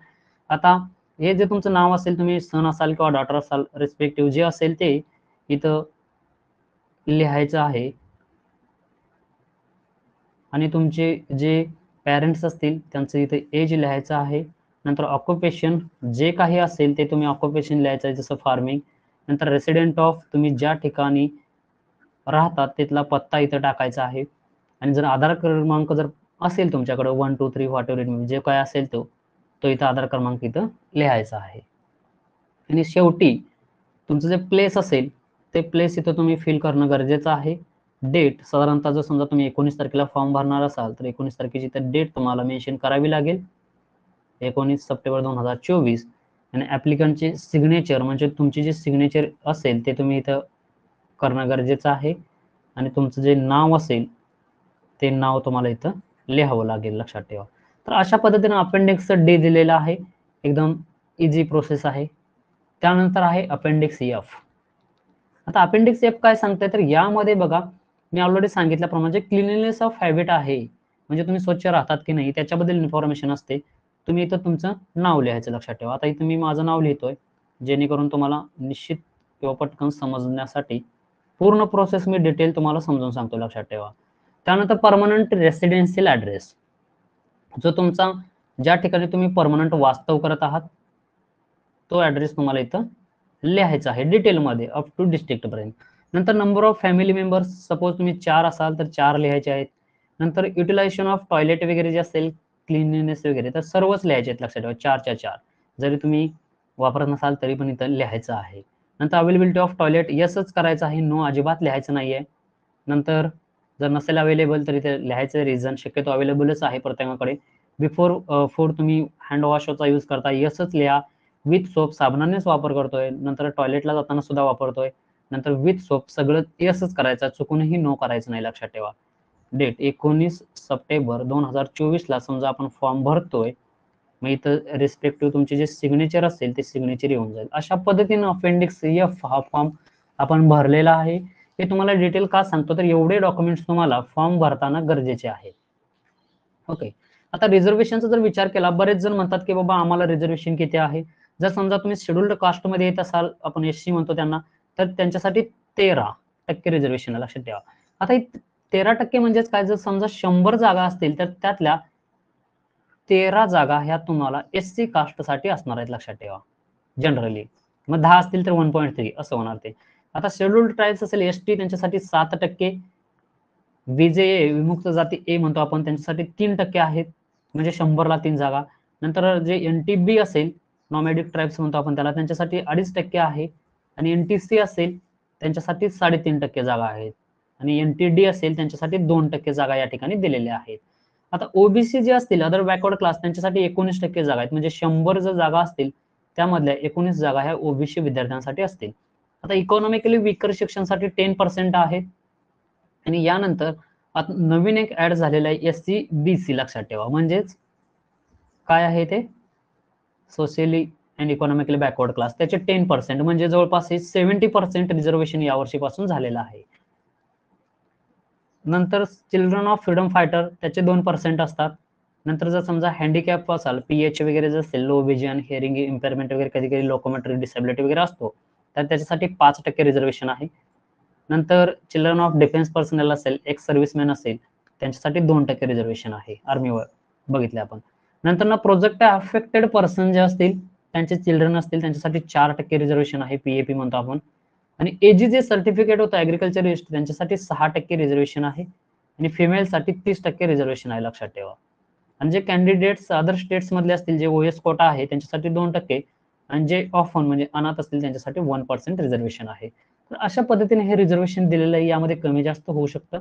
आता हे जे तुमचं नाव असेल, तुम्ही सन असाल किंवा डॉटर असाल, रिस्पेक्टिव्ह जे असेल ते इथं लिहायचं आहे. आणि तुमचे जे पॅरेंट्स असतील त्यांचं इथे एज लिहायचं आहे. नंतर ऑक्युपेशन जे काही असेल ते तुम्ही ऑक्युपेशन लिहायचं आहे, जसं फार्मिंग. नंतर रेसिडेंट ऑफ, तुम्ही ज्या ठिकाणी राहतात तिथला पत्ता इथं टाकायचा आहे. आणि जर आधार क्रमांक जर असेल तुमच्याकडे 1 2 3 व्हॉट एव्हर जे काय असेल तो इथं आधार क्रमांक इथं लिहायचा आहे. आणि शेवटी तुमचं जे प्लेस असेल ते प्लेस इथं तुम्ही फिल करणं गरजेचं आहे. डेट साधारणतः जर समजा तुम्ही 19 तारखेला फॉर्म भरणार असाल तर 19 तारखेची तर डेट तुम्हाला मेन्शन करावी लागेल, 19 सप्टेंबर 2024. आणि ऍप्लिकंटचे सिग्नेचर, म्हणजे तुमची जी सिग्नेचर असेल ते तुम्ही इथं करणं गरजेचं आहे. आणि तुमचं जे नाव असेल ते नाव तुम्हाला इथं लिहावं लागेल, लक्षात ठेवा. तर अशा पद्धतीनं अपेंडिक्स डी दिलेलं आहे, एकदम इझी प्रोसेस आहे. त्यानंतर आहे अपेंडिक्स एफ. आता अपेंडिक्स एफ काय सांगताय, तर यामध्ये बघा मी ऑलरेडी सांगितल्याप्रमाणे जे क्लिनलीनेस ऑफ हॅबिट आहे, म्हणजे तुम्ही स्वच्छ राहतात की नाही त्याच्याबद्दल इन्फॉर्मेशन असते. तुम्ही इथं तुमचं नाव लिहायचं, लक्षात ठेवा. आता इथं मी माझं नाव लिहितोय जेणेकरून तुम्हाला निश्चित किंवा पटकन समजण्यासाठी पूर्ण प्रोसेस मी डिटेल तुम्हाला समजून सांगतो, लक्षात ठेवा. त्यानंतर परमनंट रेसिडेन्शियल ऍड्रेस, जो तुमचा ज्या ठिकाणी तुम्ही परमनंट वास्तव करत आहात तो ऍड्रेस तुम्हाला इथं लिहायचा आहे डिटेलमध्ये अप टू डिस्ट्रिक्ट पर्यंत. नंतर number of family members, suppose तुम्ही 4 असाल तर 4 लिहायचे आहेत. नंतर युटिलायझेशन ऑफ टॉयलेट वगैरे जे असेल, क्लिनलीनेस वगैरे, तर सर्वच लिहायचे आहेत, लक्षात ठेवा. 4च्या 4 जरी तुम्ही वापरत नसाल तरी पण इथं लिहायचं आहे. नंतर अवेलेबिलिटी ऑफ टॉयलेट यसच करायचं आहे, नो अजिबात लिहायचं नाहीये. नंतर जर नसेल अवेलेबल तर इथे लिहायचं रिझन, शक्यतो अवेलेबलच आहे प्रत्येकाकडे. बिफोर फूड तुम्ही हँड वॉशचा यूज करता, यसच लिहा. विथ सोप, साबणानेच वापर करतोय. नंतर टॉयलेटला जाताना सुद्धा वापरतोय. नंतर विथ सोप, सगळं यसच करायचं, चुकूनही नो करायचं नाही, लक्षात ठेवा. डेट 19 सप्टेंबर 2024 ला समजा आपण फॉर्म भरतोय, मग इथं रिस्पेक्टिव्ह तुमचे जे सिग्नेचर असेल ते सिग्नेचर येऊन जाईल. अशा पद्धतीनं अपेंडिक्स एफ हा फॉर्म आपण भरलेला आहे. हे तुम्हाला डिटेल का सांगतो, तर एवढे डॉक्युमेंट्स तुम्हाला फॉर्म भरताना गरजेचे आहेत. ओके. आता रिझर्वेशनचा जर विचार केला, बरेच जण म्हणतात की बाबा आम्हाला रिझर्वेशन किती आहे. जर समजा तुम्ही शेड्यूल्ड कास्ट मध्ये येत असाल, आपण एससी म्हणतो त्यांना, तर त्यांच्यासाठी 13% रिझर्वेशन, लक्षात ठेवा. आता 13% म्हणजेच काय, जर समजा 100 जागा असतील तर त्यातल्या 13 जागा ह्या तुम्हाला एससी कास्ट साठी असणार आहेत, लक्षात ठेवा. जनरली मग 10 असतील तर 1.3 असं होणार ते. आता शेड्यूल्ड ट्राईब्स असेल एसटी, त्यांच्यासाठी 7%. विजे विमुक्त जाती ए म्हणतो आपण, त्यांच्यासाठी 3% आहेत, म्हणजे 100ला 3 जागा. नंतर जे एनटीबी असेल, नॉमॅडिक ट्राईब्स म्हणतो आपण त्याला, त्यांच्यासाठी 2.5% आहे. आणि एनटीसी असेल त्यांच्यासाठी 3.5% जागा आहेत. आणि एनटीडी असेल त्यांच्यासाठी 2% जागा या ठिकाणी दिलेल्या आहेत. आता ओबीसी जे असतील, अदर बॅकवर्ड क्लास, त्यांच्यासाठी 19% जागा आहेत, म्हणजे 100 जर जागा असतील त्यामधल्या 19 जागा ह्या ओबीसी विद्यार्थ्यांसाठी असतील. आता इकॉनॉमिकली वीकर सेक्शनसाठी 10% आहेत. आणि यानंतर आता नवीन एक ऍड झालेला आहे एससी बीसी, लक्षात ठेवा. म्हणजेच काय आहे ते, socially and economically backward class, त्याचे 10%, म्हणजे जवळपास 70% रिझर्वेशन यावर्षीपासून झालेलं आहे. नंतर चिल्ड्रन ऑफ फ्रीडम फायटर, त्याचे 2% असतात. नंतर जर समजा हँडिकॅप असाल, पीएच वगैरे जर असेल, लो विजन, हिअरिंग इम्पेअरमेंट वगैरे, कधी कधी लोकोमोटरी डिसेबिलिटी वगैरे असतो, तर त्याच्यासाठी 5% रिझर्वेशन आहे. नंतर चिल्ड्रन ऑफ डिफेन्स पर्सनल असेल, एक्स सर्व्हिसमॅन असेल, त्यांच्यासाठी 2% रिझर्वेशन आहे आर्मीवर, बघितले आपण. नंतर ना प्रोजेक्ट अफेक्टेड पर्सन जे असतील, त्यांचे चिल्ड्रन असतील, त्यांच्यासाठी 4% रिझर्वेशन आहे, पीएपी म्हणतो आपण. आणि एजी जे सर्टिफिकेट होतं ऍग्रिकल्चरिस्ट, त्यांच्यासाठी 6% रिझर्वेशन आहे. आणि फिमेलसाठी 30% रिझर्वेशन आहे, लक्षात ठेवा. आणि जे कॅन्डिडेट्स अदर स्टेट्स मधले असतील, जे ओएस कोटा आहे त्यांच्यासाठी 2%, आणि जे ऑफन म्हणजे अनाथ असतील त्यांच्यासाठी 1% रिझर्वेशन आहे. तर अशा पद्धतीने हे रिझर्वेशन दिलेलं आहे. यामध्ये कमी जास्त होऊ शकतं.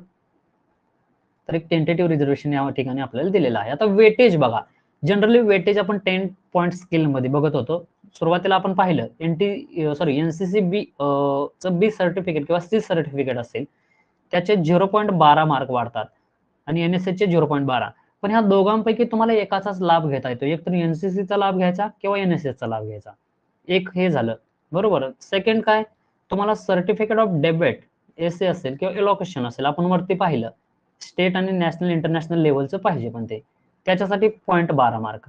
तर एक टेंटेटिव्ह रिझर्वेशन या ठिकाणी आपल्याला दिलेलं आहे. आता वेटेज बघा, जनरली वेटेज आपण 10 पॉईंट स्केलमध्ये बघत होतो. सुरुवातीला आपण पाहिलं एनसीसी बी चं बी सर्टिफिकेट किंवा सी सर्टिफिकेट असेल, त्याचे 0.12 मार्क वाढतात आणि एनएसएसचे 0.12. पण ह्या दोघांपैकी तुम्हाला एकाचाच लाभ घेता येतो. एक तर एनसीसीचा लाभ घ्यायचा किंवा एनएसएसचा लाभ घ्यायचा. एक हे झालं, बरोबर. सेकंड काय, तुम्हाला सर्टिफिकेट ऑफ डेबिट एसए असेल किंवा एलोकेशन असेल, आपण वरती पाहिलं स्टेट आणि नॅशनल इंटरनॅशनल लेवलचं पाहिजे, पण ते त्याच्यासाठी 0.12 मार्क.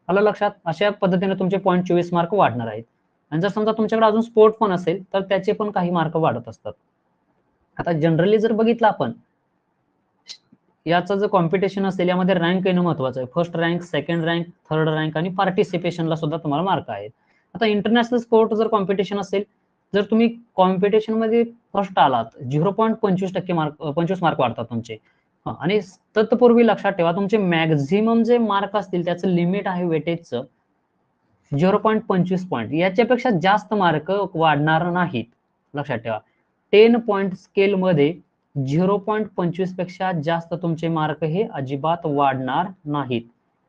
आलं लक्षात. अशा पद्धतीने तुमचे 0.24 मार्क वाढणार आहेत. आणि जर समजा तुमच्याकडे अजून स्पोर्ट पण असेल तर त्याचे पण काही मार्क वाढत असतात. आता जनरली जर बघितलं आपण, याचं जे कॉम्पिटिशन असेल यामध्ये रँक येणं महत्वाचं आहे. First rank, second rank, third rank आणि पार्टिसिपेशनला सुद्धा तुम्हाला मार्क आहेत. आता इंटरनॅशनल स्पोर्ट जर कॉम्पिटिशन असेल, जर तुम्ही कॉम्पिटिशन मध्ये फर्स्ट आलात, 0.25% मार्क 25 मार्क वाढतात तुमचे. आणि तत्पूर्वी लक्षात ठेवा, तुमचे मॅक्झिमम जे मार्क असतील त्याचं लिमिट आहे वेटेजचं 0.25 पॉईंट. याच्यापेक्षा जास्त मार्क वाढणार नाहीत, लक्षात ठेवा. 10 पॉईंट स्केल मध्ये 0.25 पेक्षा जास्त तुमचे मार्क हे अजिबात वाढणार नाहीत.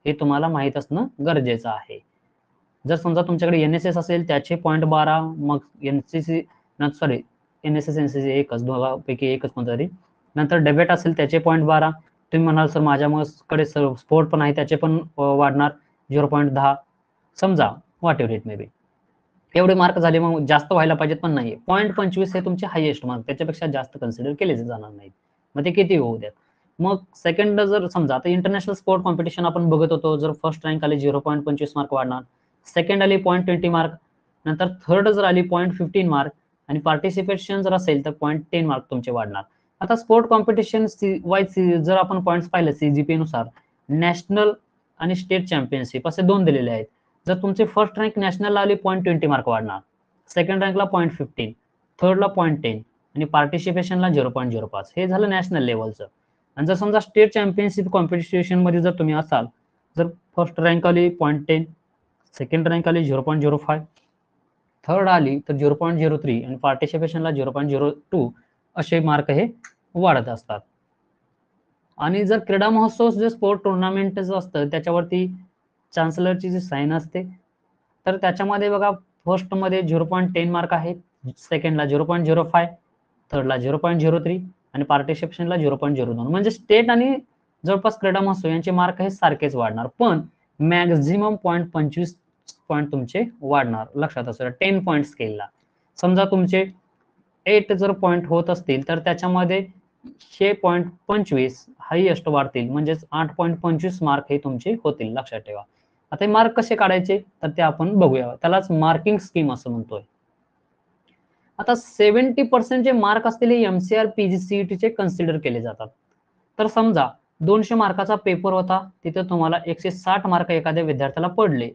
हे तुम्हाला माहित असणं गरजेचं आहे. जर समजा तुमच्याकडे एनएसएस असेल त्याचे 0.12, मग एनएसएस एनसीसी एकच, दोघांपैकी एकच कोणतरी, नंतर डेबिट असेल त्याचे 0.12. तुम्ही म्हणाल सर माझ्याकडे स्पोर्ट पण आहे त्याचे पण वाढणार 0.10, समजा what ever it may be. एवढे मार्क झाले, मग जास्त व्हायला पाहिजेत पण नाही. 0.25 हे तुमचे हायेस्ट मार्क, त्याच्यापेक्षा जास्त कन्सिडर केले जाणार नाहीत. मग ते किती होऊ द्यात. मग सेकंड जर समजा आता इंटरनॅशनल स्पोर्ट कॉम्पिटिशन आपण बघत होतो, जर फर्स्ट रँक आली 0.25 मार्क वाढणार, सेकंड आली 0.20 मार्क, नंतर थर्ड जर आली 0.15 मार्क, आणि पार्टिसिपेशन जर असेल तर 0.10 मार्क तुमचे वाढणार. आता स्पोर्ट कॉम्पिटिशन वाईज जर आपण पॉईंट्स पाहिले सीजीपी नुसार, नॅशनल आणि स्टेट चॅम्पियनशिप असे 2 दिलेले आहेत. जर तुमचे फर्स्ट रँक नॅशनलला आली 0.20 मार्क वाढणार, सेकंड रँकला 0.15, थर्डला 0.10 आणि पार्टिसिपेशनला 0.05. हे झालं नॅशनल लेवलचं. आणि जर समजा स्टेट चॅम्पियनशिप कॉम्पिटिशन मध्ये जर तुम्ही असाल, जर फर्स्ट रँक आली 0.10, सेकंड रँक आली 0.05, थर्ड आली तर 0.03 आणि पार्टिसिपेशनला 0.02 असे मार्क हे वाढत असतात. आणि जर क्रीडा महोत्सव जे स्पोर्ट टुर्नामेंट असतं त्याच्यावरती चान्सलरची जी साईन असते, तर त्याच्यामध्ये बघा फर्स्ट मध्ये 0.10 मार्क आहेत, सेकंडला 0.05, थर्डला 0.03 आणि पार्टिसिपेशनला 0.02. म्हणजे स्टेट आणि जवळपास क्रीडा महोत्सव यांचे मार्क हे सारखेच वाढणार, पण मॅक्झिमम 0.25 पॉईंट तुमचे वाढणार, लक्षात असू द्या. 10 पॉईंट स्केलला समजा तुमचे 8 जर पॉईंट होत असतील तर त्याच्यामध्ये 6.25 हायएस्ट वाढतील, म्हणजेच 8.25 मार्क हे तुमचे होतील, लक्षात ठेवा. आता हे मार्क कसे काढायचे तर ते आपण बघूया, त्यालाच मार्किंग स्कीम असं म्हणतोय. आता 70% जे मार्क असतील हे एमसीआर पीजीसीईटी चे कन्सिडर केले जातात. तर समजा 200 मार्काचा पेपर होता, तिथे तुम्हाला 160 मार्क एखाद्या विद्यार्थ्याला पडले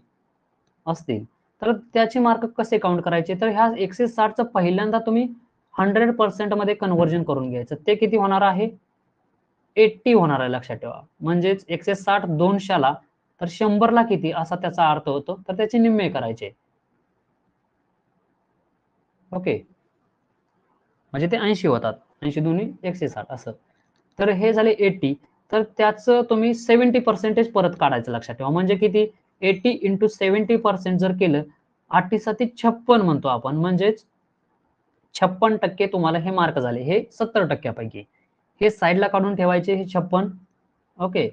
असतील, तर त्याचे मार्क कसे काउंट करायचे, तर ह्या 160चं पहिल्यांदा तुम्ही 100% मध्ये कन्व्हर्जन करून घ्यायचं. ते किती होणार आहे, 80 होणार आहे, लक्षात ठेवा. म्हणजेच 160 200ला तर 100ला किती असा त्याचा अर्थ होतो, तर त्याचे निम्मे करायचे. ओके, म्हणजे ते 80 होतात, 80 दुनी 160 असं. तर हे झाले 80, तर त्याचं तुम्ही 70% परत काढायचं, लक्षात ठेवा. म्हणजे किती, 80 इंटू 70% जर केलं, 8 7 56 म्हणतो आपण, म्हणजेच 56% तुम्हाला हे मार्क झाले, हे 70% हे साईडला काढून ठेवायचे, हे 56. ओके,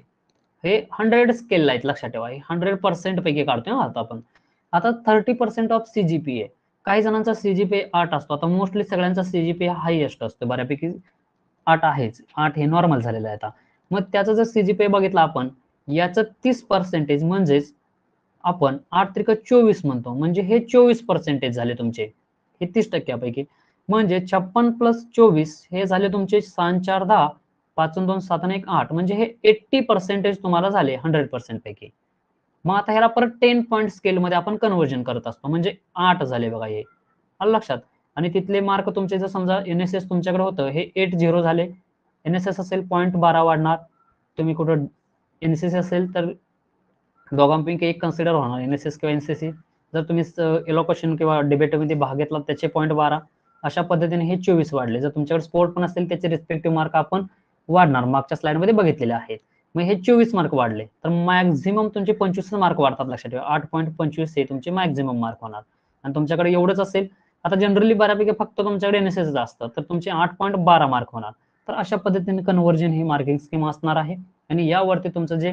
हे 100 स्केलला आहेत, लक्षात ठेवा. हे 100% पैकी काढतोय आता आपण. आता 30% ऑफ सीजीपीए, काही जणांचा सीजीपीए 8 असतो. आता मोस्टली सगळ्यांचा सीजीपीए हायएस्ट असतो, बऱ्यापैकी 8 आहेच. 8 हे नॉर्मल झालेलं आहे आता. मग त्याचं जर सीजीपीए बघितला आपण, याचं 30% म्हणजेच आपण 8 त्रिक 24 म्हणतो, म्हणजे हे 24% झाले तुमचे, हे 30%पैकी. म्हणजे 56 प्लस 24 हे झाले तुमचे 6 4 10, 5 2 7 1 8, म्हणजे हे 80% तुम्हाला झाले 100% पैकी. मग आता ह्याला परत 10 पॉईंट स्केल मध्ये आपण कन्व्हर्जन करत असतो, म्हणजे 8 झाले बघा हे, आलं लक्षात. आणि तिथले मार्क तुमचे जर समजा एनएसएस तुमच्याकडे होतं, हे 80 झाले. एनएसएस असेल 0.12 वाढणार, तुम्ही कुठं एनसीसी असेल तर दोघांपैकी एक कन्सिडर होणार, एनएसएस किंवा एनसीसी. जर तुम्ही एलोक्वेशन किंवा डिबेटमध्ये भाग घेतला त्याचे पॉईंट 12, अशा पद्धतीने हे 24 वाढले. जर तुमच्याकडे स्पोर्ट पण असेल त्याचे रिस्पेक्टिव्ह मार्क आपण वाढणार, मागच्या स्लाइडमध्ये बघितलेले आहेत. मग हे 24 मार्क वाढले तर मॅक्झिमम तुमचे 25 मार्क वाढतात, लक्षात ठेवा. 8.25 हे तुमचे मॅक्झिमम मार्क होणार. आणि तुमच्याकडे एवढंच असेल, आता जनरली बऱ्यापैकी फक्त तुमच्याकडे एनएसएस असतं तर तुमचे 8.12 मार्क होणार. तर अशा पद्धतीने कन्व्हर्जन ही मार्किंग स्कीम असणार आहे आणि यावरती तुमचं जे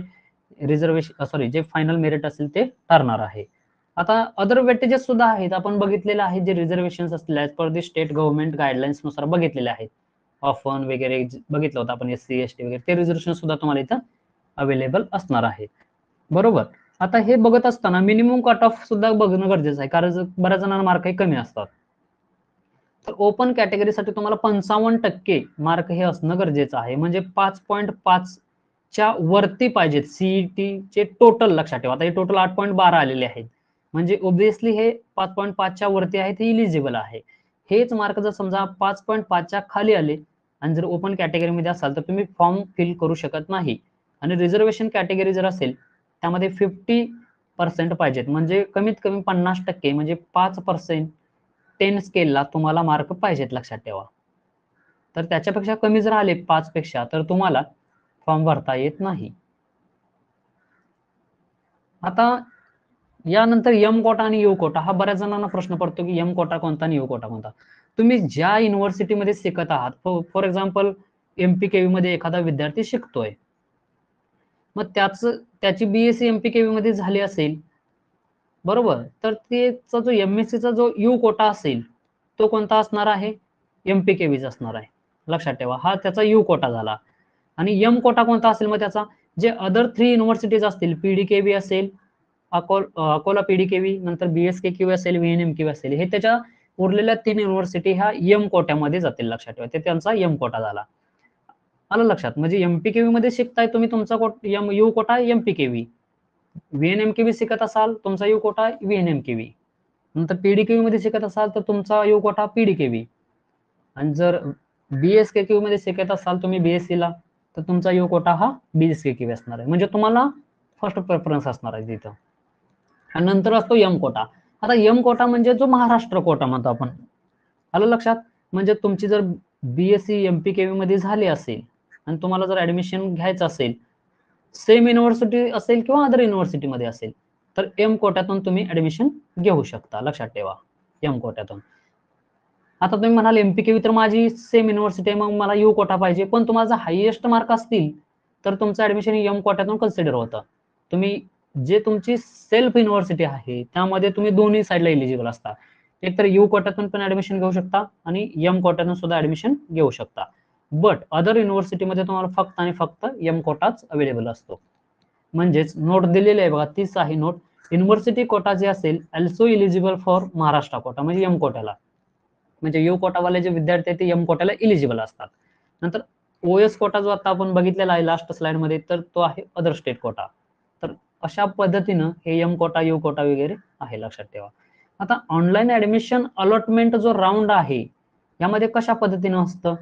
जे फायनल मेरिट असेल ते ठरणार आहे. आता अदर वेटेजेस सुद्धा आहेत, आपण बघितलेले आहेत, जे रिझर्वेशन असतील ऍज पर दी स्टेट गव्हर्नमेंट गाईडलाईन्स नुसार बघितलेले आहेत. ऑफन वगैरे बघितलं होतं आपण, एससी एसटी वगैरे, ते रिझर्वेशन सुद्धा तुम्हाला इथं अवेलेबल असणार आहे. बरोबर. आता हे बघत असताना मिनिमम कट ऑफ सुद्धा बघणं गरजेचं आहे, कारण बऱ्याच जणांना मार्क हे कमी असतात. तर ओपन कॅटेगरीसाठी तुम्हाला 55% मार्क हे असणं गरजेचं आहे, म्हणजे 5.5 च्या वरती पाहिजेत. सीईटीचे टोटल लक्षात ठेवा. आता हे टोटल 8.12 आलेले आहेत, म्हणजे ऑब्व्हियसली हे 5.5 च्या वरती आहेत, हे इलिजिबल आहे. हेच मार्क जर समजा 5.5 च्या खाली आले आणि जर ओपन कॅटेगरीमध्ये असाल तर तुम्ही फॉर्म फिल करू शकत नाही. आणि रिझर्वेशन कॅटेगरी जर असेल त्यामध्ये 50% पाहिजेत, म्हणजे कमीत कमी 50%, म्हणजे 5% 10 स्केलला तुम्हाला मार्क पाहिजेत, लक्षात ठेवा. तर त्याच्यापेक्षा कमी जर आले 5 पेक्षा तर तुम्हाला फॉर्म भरता येत नाही. आता यानंतर यम कोटा आणि यू कोटा, हा बऱ्याच जणांना प्रश्न पडतो की यम कोटा कोणता आणि यू कोटा कोणता. तुम्ही ज्या युनिव्हर्सिटीमध्ये शिकत आहात, फॉर एक्झाम्पल एमपीकेव्ही मध्ये एखादा विद्यार्थी शिकतोय, मग त्याची बीएससी एमपीकेव्ही मध्ये झाली असेल, बरोबर, तर त्याचा जो एमएससीचा जो यू कोटा असेल तो कोणता असणार आहे, एमपीकेव्हीचा असणार आहे, लक्षात ठेवा. हा त्याचा यू कोटा झाला. आणि यम कोटा कोणता असेल, मग त्याचा जे अदर 3 युनिव्हर्सिटीज असतील, पीडीकेव्ही असेल, अकोला पीडीकेव्ही, नंतर बीएसकेक्यू असेल, व्हीएनएमक्यू असेल, हे त्याच्या उरलेल्या 3 युनिव्हर्सिटी ह्या यम कोट्यामध्ये जातील, लक्षात ठेवा. ते त्यांचा यम कोटा झाला. आलं लक्षात. म्हणजे एमपीकेव्ही मध्ये शिकताय तुम्ही, तुमचा यू कोटा एमपीकेव्ही. व्हीएनएमकेव्ही शिकत असाल तुमचा यू कोटा व्हीएनएमकेव्ही. नंतर पीडीकेव्ही मध्ये शिकत असाल तर तुमचा यू कोटा पीडीकेव्ही. आणि जर बीएसकेक्यू मध्ये शिकत असाल तुम्ही बीएससी ला तर तुमचा यू कोटा हा बीएसकेक्यू असणार आहे, म्हणजे तुम्हाला फर्स्ट प्रेफरन्स असणार आहे तिथं. आणि नंतर असतो यम कोटा. आता यम कोटा म्हणजे जो महाराष्ट्र कोटा म्हणतो आपण, आलं लक्षात. म्हणजे तुमची जर बीएससी एमपीकेव्ही मध्ये झाली असेल आणि तुम्हाला जर ऍडमिशन घ्यायचं असेल, सेम युनिव्हर्सिटी असेल किंवा अदर युनिव्हर्सिटी मध्ये असेल, तर एम कोट्यातून तुम्ही ऍडमिशन घेऊ शकता, लक्षात ठेवा, एम कोट्यातून. आता तुम्ही म्हणाल एमपीकेव्ही तर माझी सेम युनिव्हर्सिटी आहे, मग मला यू कोटा पाहिजे, पण तुम्हाला हायएस्ट मार्क असतील तर तुमचं ऍडमिशन एम कोट्यातून कन्सिडर होतं. तुम्ही जे तुमची सेल्फ युनिव्हर्सिटी आहे त्यामध्ये तुम्ही दोन्ही साईडला एलिजिबल असता. एक तर यू कोट्यातून पण ऍडमिशन घेऊ शकता आणि एम कोट्यातून सुद्धा ऍडमिशन घेऊ शकता. बट अदर युनिव्हर्सिटीमध्ये तुम्हाला फक्त आणि फक्त एम कोटाच अवेलेबल असतो. म्हणजेच नोट दिलेली आहे बघा, 30 आहे नोट. युनिव्हर्सिटी कोटा जे असेल also eligible for Maharashtra quota, म्हणजे एम कोट्याला. म्हणजे यू कोटावाले जे विद्यार्थी आहेत ते एम कोटाला इलिजिबल असतात. नंतर ओएस कोटा जो आता आपण बघितलेला आहे लास्ट स्लाइड मध्ये, तर तो आहे अदर स्टेट कोटा. तर अशा पद्धतीनं हे एम कोटा यू कोटा वगैरे आहे, लक्षात ठेवा. आता ऑनलाईन ऍडमिशन अलॉटमेंट जो राऊंड आहे यामध्ये कशा पद्धतीनं असतं,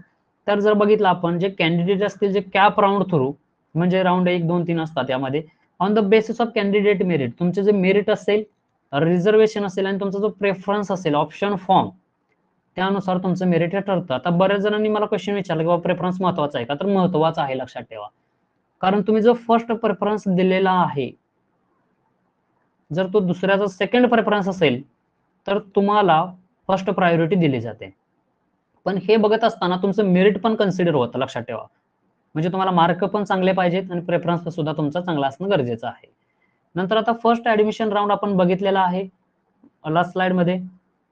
तर जर बघितलं आपण, जे कॅन्डिडेट असतील जे कॅप राऊंड थ्रू, म्हणजे राऊंड 1, 2, 3 असतात, यामध्ये on the basis of candidate merit, तुमचे जे मेरिट असेल, रिझर्वेशन असेल आणि तुमचा जो प्रेफरन्स असेल ऑप्शन फॉर्म, त्यानुसार तुमचं मेरिट ठरतं. आता बऱ्याच जणांनी मला क्वेश्चन विचारला की बाबा प्रेफरन्स महत्वाचा आहे का, तर महत्वाचा आहे, लक्षात ठेवा. कारण तुम्ही जो फर्स्ट प्रेफरन्स दिलेला आहे, जर तो दुसऱ्याचा सेकंड प्रेफरन्स असेल तर तुम्हाला फर्स्ट प्रायोरिटी दिली जाते. पण हे बघत असताना तुमचं मेरिट पण कन्सिडर होतं, लक्षात ठेवा. म्हणजे तुम्हाला मार्क पण चांगले पाहिजेत आणि प्रेफरन्स सुद्धा तुमचा चांगला असणं गरजेचं आहे. नंतर आता फर्स्ट ऍडमिशन राऊंड आपण बघितलेला आहे लास्ट स्लाइड मध्ये.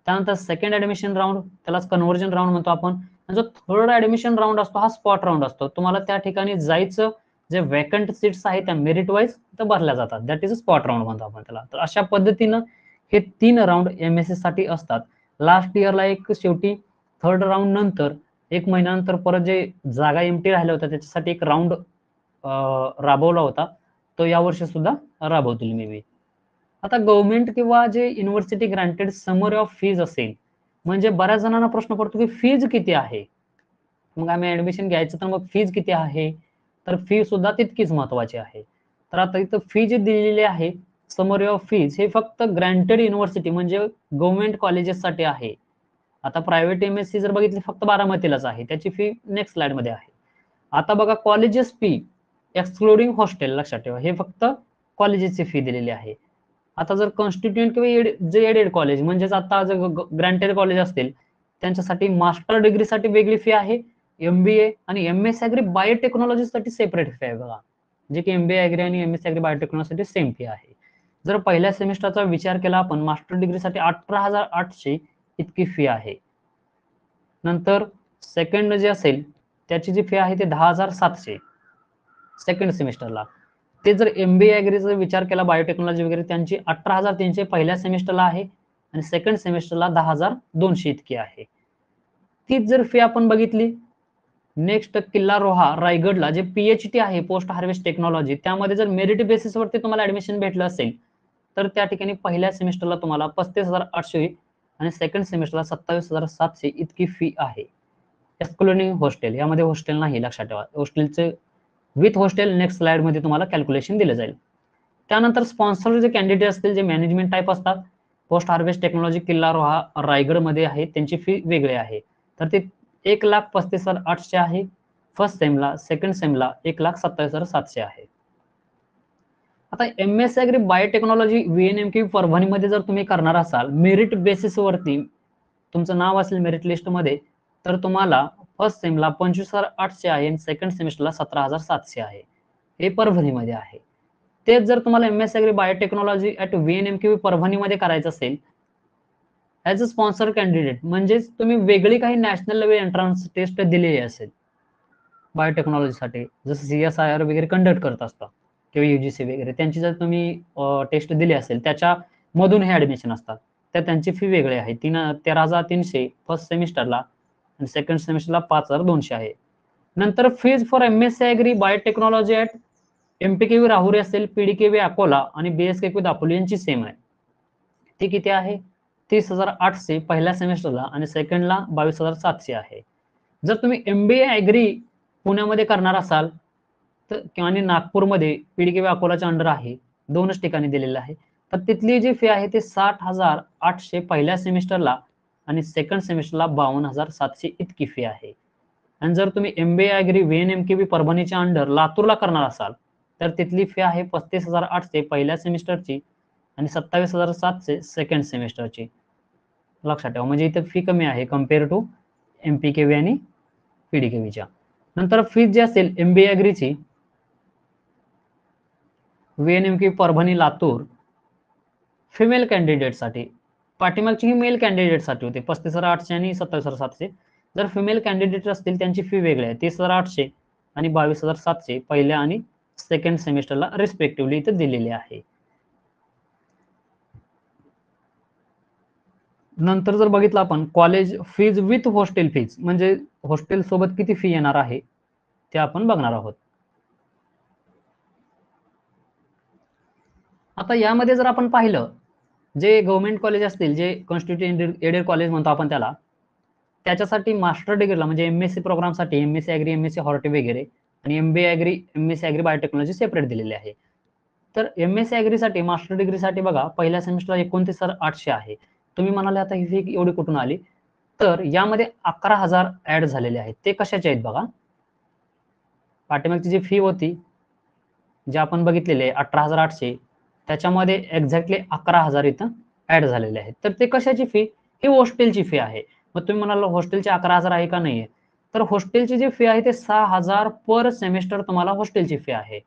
त्यानंतर सेकंड ऍडमिशन राऊंड, त्यालाच कन्व्हर्जन राऊंड म्हणतो आपण. जो थर्ड ऍडमिशन राऊंड असतो हा स्पॉट राऊंड असतो. तुम्हाला त्या ठिकाणी जायचं, जे वॅकंट सीट्स आहेत त्या मेरिट वाईज तर भरल्या जातात, दॅट इज स्पॉट राऊंड म्हणतो आपण त्याला. तर अशा पद्धतीनं हे 3 राऊंड एमएससी साठी असतात. लास्ट इयरला एक शेवटी थर्ड राऊंड नंतर 1 महिन्यानंतर परत जे जागा एमटी राहिल्या होत्या त्याच्यासाठी एक राऊंड राबवला होता, तो यावर्षी सुद्धा राबवतील मे बी. आता गव्हर्नमेंट किंवा जे university granted summary of fees असेल, म्हणजे बऱ्याच जणांना प्रश्न पडतो की फीज किती आहे, मग आम्ही ऍडमिशन घ्यायचं तर मग फीज किती आहे, तर फी सुद्धा तितकीच महत्वाची आहे. तर आता इथं फी जी दिलेली आहे, समरी ऑफ फीज, हे फक्त ग्रँटेड युनिव्हर्सिटी म्हणजे गव्हर्नमेंट कॉलेजेससाठी आहे. आता प्रायव्हेट एमएससी जर बघितली फक्त बारामतीलाच आहे, त्याची फी नेक्स्ट स्लाइड मध्ये आहे. आता बघा कॉलेजेस फी एक्सक्लुडिंग हॉस्टेल, लक्षात ठेवा हे फक्त कॉलेजेसची फी दिलेली आहे. आता जर कॉन्स्टिट्यूएंट किंवा जे एडेड कॉलेज म्हणजेच आता जर ग्रँटेड कॉलेज असतील त्यांच्यासाठी मास्टर डिग्रीसाठी वेगळी फी आहे, एमबीए आणि एमएस ऍग्री बायोटेक्नॉलॉजीसाठी सेपरेट फी आहे बघा, जे की एमबीए ऍग्री आणि एमएस ऍग्री बायोटेक्नॉलॉजीसाठी सेम फी आहे. जर पहिल्या सेमिस्टरचा विचार केला आपण मास्टर डिग्रीसाठी 18,800 इतकी फी आहे. नंतर सेकंड जे असेल त्याची जी फी आहे ते 10,700 सेकंड सेमिस्टरला. ते जर एमबीए ऍग्रीचा विचार केला बायोटेक्नॉलॉजी वगैरे त्यांची 18,300 पहिल्या सेमिस्टरला आहे आणि सेकंड सेमिस्टरला 10,200 इतकी आहे. तीच जर फी आपण बघितली नेक्स्ट किल्ला रोहा रायगडला जे पीएचटी आहे पोस्ट हार्वेस्ट टेक्नॉलॉजी, त्यामध्ये जर मेरिट बेसिसवरती तुम्हाला ऍडमिशन भेटलं असेल तर त्या ठिकाणी पहिल्या सेमिस्टरला तुम्हाला 35,800 आणि सेकंड सेमिस्टरला 27,700 इतकी फी आहे, एक्सक्लुडिंग हॉस्टेल. यामध्ये हॉस्टेल नाही, लक्षात ठेवा. हॉस्टेलचे विथ हॉस्टेल नेक्स्ट स्लाइड मध्ये तुम्हाला कॅल्क्युलेशन दिलं जाईल. त्यानंतर स्पॉन्सर जे कॅन्डिडेट असतील जे मॅनेजमेंट टाईप असतात, पोस्ट हार्वेस्ट टेक्नॉलॉजी किल्ला रोहा रायगड मध्ये आहे, त्यांची फी वेगळी आहे. तर ते 1,35,800 आहे फर्स्ट सेमला, सेकंड सेमला 1,27,700 आहे. आता एमएस ऍग्री बायोटेक्नॉलॉजी व्हीएनएमके परभणीमध्ये जर तुम्ही करणार असाल मेरिट बेसिसवरती तुमचं नाव असेल मेरिट लिस्ट मध्ये, तर तुम्हाला फर्स्ट सेमला 25,800 आहे आणि सेकंड सेमिस्टरला 17,700 आहे, हे परभणीमध्ये आहे. तेच जर तुम्हाला एमएस ऍग्री बायोटेक्नॉलॉजी ऍट व्हीएनएमके परभणीमध्ये करायचं असेल ऍज अ स्पॉन्सर कॅन्डिडेट, म्हणजेच तुम्ही वेगळी काही नॅशनल लेवल एंट्रन्स टेस्ट दिलेली असेल बायोटेक्नॉलॉजीसाठी, जसं CSIR वगैरे कंडक्ट करत असतात किंवा UGC वगैरे, त्यांची जर तुम्ही टेस्ट दिली असेल त्याच्यामधून हे ऍडमिशन असतात, तर त्यांची फी वेगळी आहे. 13,300 फर्स्ट सेमिस्टरला आणि सेकंड सेमिस्टरला 5,200 आहे. नंतर fees for MSc agri biotechnology at MPKV Rahuri असेल, पीडीकेव्ही अकोला आणि बीएसकेव्ही दापोली यांची सेम आहे. ती किती आहे? 30,800 पहिल्या सेमिस्टरला आणि सेकंडला 22,700 आहे. जर तुम्ही एमबीए ऍग्री पुण्यामध्ये करणार असाल तर किंवा नागपूरमध्ये पीडीकेव्ही अकोलाच्या अंडर आहे, दोनच ठिकाणी दिलेलं आहे, तर तिथली जी फी आहे ते 60,800 पहिल्या सेमिस्टरला आणि सेकंड सेमिस्टरला 52,700 इतकी फी आहे. आणि जर तुम्ही एमबीए ऍग्री व्हीएनएमकेव्ही परभणीच्या अंडर लातूरला करणार असाल तर तिथली फी आहे 35,800 पहिल्या सेमिस्टरची आणि 27,700 सेकंड सेमिस्टरची, लक्षात ठेवा. म्हणजे इथे फी कमी आहे कम्पेअर टू एमपीकेव्ही आणि पीडीकेव्हीच्या. नंतर फीज जी असेल एमबीए ऍग्रीची व्हीएनएमके परभणी लातूर फिमेल कॅन्डिडेटसाठी, पाठीमागची ही मेल कॅन्डिडेटसाठी होते 35,800 आणि 27,700. जर फिमेल कॅन्डिडेट असतील त्यांची फी वेगळी आहे, 30,800 आणि 22,700 पहिल्या आणि सेकंड सेमिस्टरला रिस्पेक्टिव्हली इथे दिलेली आहे. नंतर जर बघितलं आपण college fees with hostel fees, म्हणजे हॉस्टेल सोबत किती फी येणार आहे ते आपण बघणार आहोत. आता यामध्ये जर आपण पाहिलं जे गव्हर्नमेंट कॉलेज असतील, जे कॉन्स्टिट्यूएंट एडेड कॉलेज म्हणतो आपण त्याला, त्याच्यासाठी मास्टर डिग्रीला म्हणजे एमएससी प्रोग्रामसाठी एमएससी ऍग्री एमएससी हॉर्टी वगैरे आणि MBA agri MSc agri biotechnology separate दिलेले आहे. तर एमएससी ऍग्रीसाठी मास्टर डिग्रीसाठी बघा पहिल्या सेमिस्टरला 29,800 आहे. तुम्ही म्हणाले आता ही फी एवढी कुठून आली, तर यामध्ये 11,000 ऍड झालेले आहेत. ते कशाचे आहेत बघा, पाठीमागची जी फी होती जे आपण बघितलेले 18,800 त्याच्यामध्ये एक्झॅक्टली 11,000 इथं ऍड झालेले आहेत. तर ते कशाची फी? ही हॉस्टेलची फी आहे. मग तुम्ही म्हणाल हॉस्टेलची 11,000 आहे का? नाहीये. तर हॉस्टेलची जी फी आहे ते 6,000 पर सेमिस्टर तुम्हाला हॉस्टेलची फी आहे.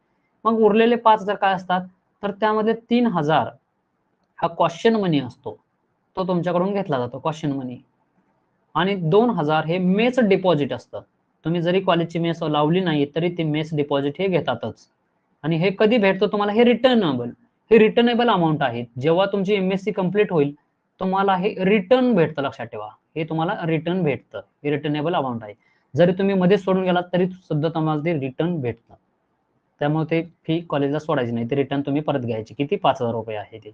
मग उरलेले 5,000 काय असतात, तर त्यामध्ये 3,000 हा क्वेश्चन मनी असतो, तो तुमच्याकडून घेतला जातो क्वेश्चन मनी, आणि 2,000 हे मेस डिपॉझिट असतं. तुम्ही जरी कॉलेजची मेस लावली नाही तरी ते मेस डिपॉझिट हे घेतातच. आणि हे कधी भेटतं तुम्हाला? हे रिटर्नेबल अमाऊंट आहे. जेव्हा तुमची एमएससी कंप्लीट होईल तुम्हाला हे रिटर्न भेटतं, लक्षात ठेवा. हे तुम्हाला रिटर्न भेटतं, हे रिटर्नेबल अमाऊंट आहे. जरी तुम्ही मध्ये सोडून गेलात तरी सुद्धा तुम्हाला ते रिटर्न भेटतं. त्यामुळे ते फी कॉलेजला सोडायची नाही, ते रिटर्न तुम्ही परत घ्यायची. किती? 5,000 रुपये आहे ते.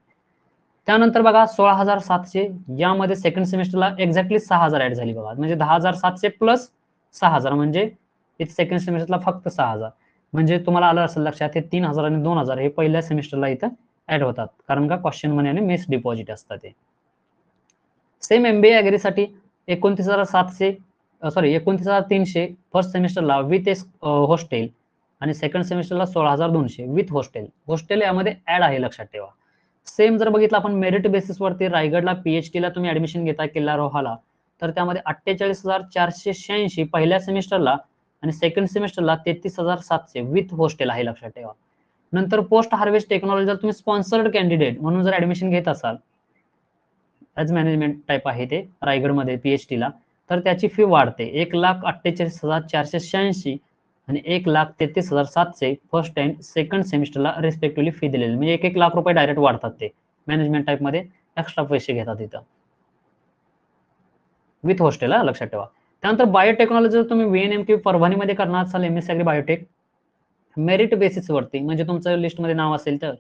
त्यानंतर बघा 16,700 यामध्ये सेकंड सेमिस्टरला एक्झॅक्टली 6,000 ऍड झाली बघा, म्हणजे 10,700 प्लस 6,000 म्हणजे सेकंड सेमिस्टरला फक्त 6,000. म्हणजे तुम्हाला आलं असेल लक्षात, हे 3,000 आणि 2,000 हे पहिल्या सेमिस्टरला इथं ऍड होतात, कारण का क्वेश्चन मनी आणि मेस डिपॉझिट असतात ते. सेम MBA ॲग्रीसाठी 29,300 फर्स्ट सेमिस्टरला विथ हॉस्टेल आणि सेकंड सेमिस्टरला 16,200 विथ हॉस्टेल. हॉस्टेल यामध्ये ऍड आहे, लक्षात ठेवा. सेम जर बघितलं आपण मेरिट बेसिसवरती रायगडला PhD ला तुम्ही ऍडमिशन घेता किल्ला रोहाला, तर त्यामध्ये 48,486 पहिल्या सेमिस्टरला आणि सेकंड सेमिस्टरला 33,700 विथ हॉस्टेल आहे, लक्षात ठेवा. नंतर पोस्ट हार्वेस्ट टेक्नॉलॉजी जर तुम्ही स्पॉन्सर्ड कॅन्डिडेट म्हणून जर ऍडमिशन घेत असाल, ॲज मॅनेजमेंट टाईप आहे ते रायगडमध्ये PhD ला, तर त्याची फी वाढते 1,48,486 आणि 1,33,700 फर्स्ट अँड सेकंड सेमिस्टरला रिस्पेक्टिव्हली फी दिलेली, म्हणजे 1-1 लाख रुपये डायरेक्ट वाढतात ते मॅनेजमेंट टाईपमध्ये, एक्स्ट्रा पैसे घेतात इथं विथ हॉस्टेल, लक्षात ठेवा. त्यानंतर बायोटेक्नॉलॉजी जर तुम्ही VNMQ परभणीमध्ये करणार असाल MSc ॲग्री बायोटेक मेरिट बेसिसवरती, म्हणजे तुमचं लिस्टमध्ये नाव असेल तर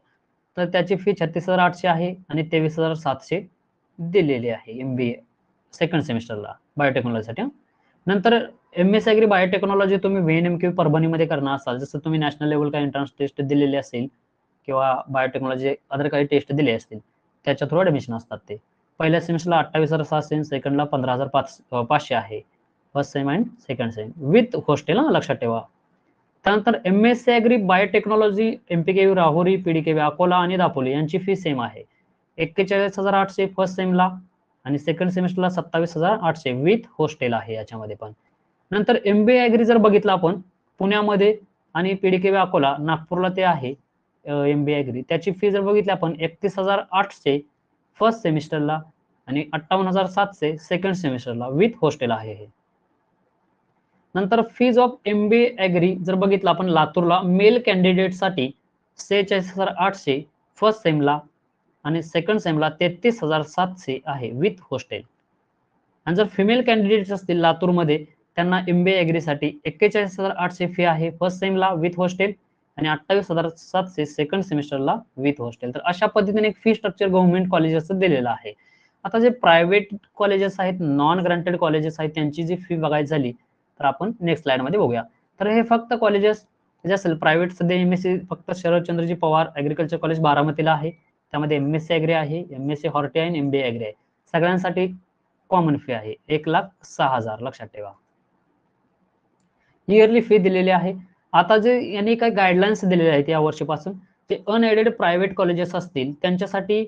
त्याची फी 36,800 आहे आणि 23,700 दिलेली आहे MBA सेकंड सेमिस्टरला बायोटेक्नॉलॉजीसाठी. नंतर MSc ॲग्री बायोटेक्नॉलॉजी तुम्ही VNMQ परभणीमध्ये करणार असाल, जसं तुम्ही नॅशनल लेवल काही एंट्रन्स टेस्ट दिलेली असेल किंवा बायोटेक्नॉलॉजी अदर काही टेस्ट दिले असतील, त्याच्या थ्रू ॲडमिशन असतात ते. पहिल्या सेमिस्टरला 28,700, सेकंडला 15,500 आहे, first sem and second sem with hostel, लक्षात ठेवा. त्यानंतर MSc agri biotechnology MPKU Rahuri, PDKV Akola आणि दापोली यांची फी सेम आहे, 41,800 फर्स्ट सेमला आणि सेकंड सेमिस्टरला 27,800 विथ हॉस्टेल आहे याच्यामध्ये पण. नंतर MBA ॲग्री जर बघितलं आपण पुण्यामध्ये आणि PDKV अकोला नागपूरला ते आहे MBA ॲग्री, त्याची फी जर बघितली आपण 31,800 फर्स्ट सेमिस्टरला आणि 58,700 सेकंड सेमिस्टरला विथ हॉस्टेल आहे हे. नंतर फीज ऑफ MBA ॲग्री जर बघितलं आपण लातूरला मेल कॅन्डिडेटसाठी 46,800 फर्स्ट सेमला आणि सेकंड सेमला 33,700 आहे विथ हॉस्टेल. आणि जर फिमेल कॅन्डिडेट्स असतील लातूरमध्ये, त्यांना MBA ॲग्रीसाठी 41,800 फी आहे फर्स्ट सेमला विथ हॉस्टेल आणि 28,700 सेकंड सेमिस्टरला विथ हॉस्टेल. तर अशा पद्धतीने एक फी स्ट्रक्चर गव्हर्नमेंट कॉलेजेसचं दिलेलं आहे. आता जे प्रायव्हेट कॉलेजेस आहेत, नॉन ग्रँटेड कॉलेजेस आहेत, त्यांची जी फी बघायची झाली तर आपण नेक्स्ट स्लाइडमध्ये बघूया. तर हे फक्त कॉलेजेस जे असेल प्रायव्हेट, सध्या MSc फक्त शरदचंद्रजी पवार ॲग्रिकल्चर कॉलेज बारामतीला आहे, त्यामध्ये MSc ॲग्री आहे, MSc हॉर्टी आहे आणि MBA ॲग्री आहे. सगळ्यांसाठी कॉमन फी आहे 1,06,000, लक्षात ठेवा. इयरली फी दिलेली आहे. आता जे यांनी काही गाईडलाईन्स दिलेले आहेत या वर्षीपासून, जे अनएडेड प्रायव्हेट कॉलेजेस असतील त्यांच्यासाठी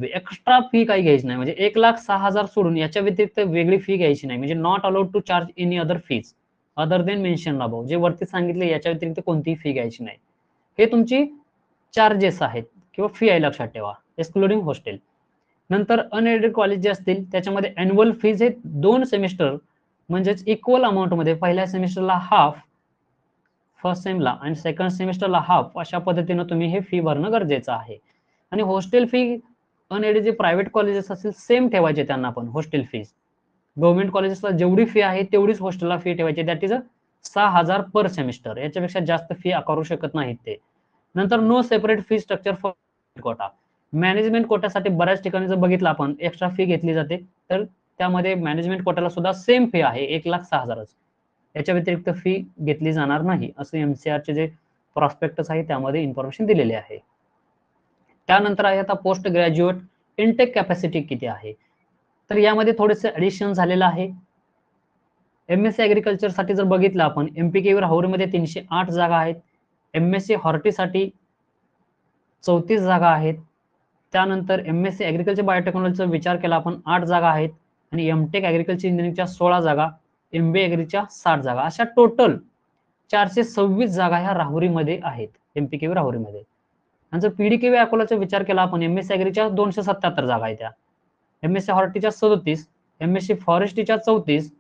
एक्स्ट्रा फी काही घ्यायची नाही, म्हणजे 1,06,000 सोडून याच्या व्यतिरिक्त वेगळी फी घ्यायची नाही, म्हणजे not allowed to charge any other fees other than mention above, जे वरती सांगितले याच्या व्यतिरिक्त कोणतीही फी घ्यायची नाही. हे तुमची चार्जेस आहेत किंवा फी आहे, लक्षात ठेवा, एक्सक्लुडिंग हॉस्टेल. नंतर अनएडेड कॉलेज जे असतील त्याच्यामध्ये अॅन्युअल फीज हे 2 सेमिस्टर म्हणजेच इक्वल अमाऊंट मध्ये, पहिल्या सेमिस्टरला हाफ फर्स्ट सेमला आणि सेकंड सेमिस्टरला हाफ, अशा पद्धतीने तुम्ही हे फी भरणं गरजेचं आहे. आणि हॉस्टेल फी अनएडेड जे प्रायव्हेट कॉलेजेस असतील सेम ठेवायचे त्यांना पण हॉस्टेल फीज. गव्हर्नमेंट कॉलेजेसला जेवढी फी आहे तेवढीच हॉस्टेलला फी ठेवायची, दॅट इज 6,000 पर सेमिस्टर, याच्यापेक्षा जास्त फी आकारू शकत नाहीत ते. नंतर no separate fee structure for quota. Management कोट्यासाठी बऱ्याच ठिकाणी जर बघितलं आपण एक्स्ट्रा फी घेतली जाते, तर त्यामध्ये मॅनेजमेंट कोट्याला सुद्धा सेम फी आहे 1,06,000, याच्या व्यतिरिक्त फी घेतली जाणार नाही, असं MCRचे जे प्रॉस्पेक्टस आहे त्यामध्ये इन्फॉर्मेशन दिलेली आहे. त्यानंतर आहे आता पोस्ट ग्रॅज्युएट इनटेक कॅपॅसिटी किती आहे, तर यामध्ये थोडेसे ऍडिशन झालेलं आहे. MSc ॲग्रिकल्चर साठी जर बघितलं आपण MPKU राहुरीमध्ये 308 जागा आहेत, MSc हॉर्टीसाठी 34 जागा आहेत. त्यानंतर MSc ॲग्रिकल्चर बायोटेक्नॉलॉजीचा विचार केला आपण 8 जागा आहेत आणि MTech ॲग्रिकल्चर इंजिनिअरिंगच्या 16 जागा, MBA ॲग्रीच्या 60 जागा, अशा टोटल 426 जागा ह्या राहुरीमध्ये आहेत MPKU राहुरीमध्ये. आणि जर PDKV अकोलाचा विचार केला आपण MSc ॲग्रीच्या 277 जागा आहेत, त्या MSc हॉर्टीच्या 37, MSc फॉरेस्ट्रीच्या 34,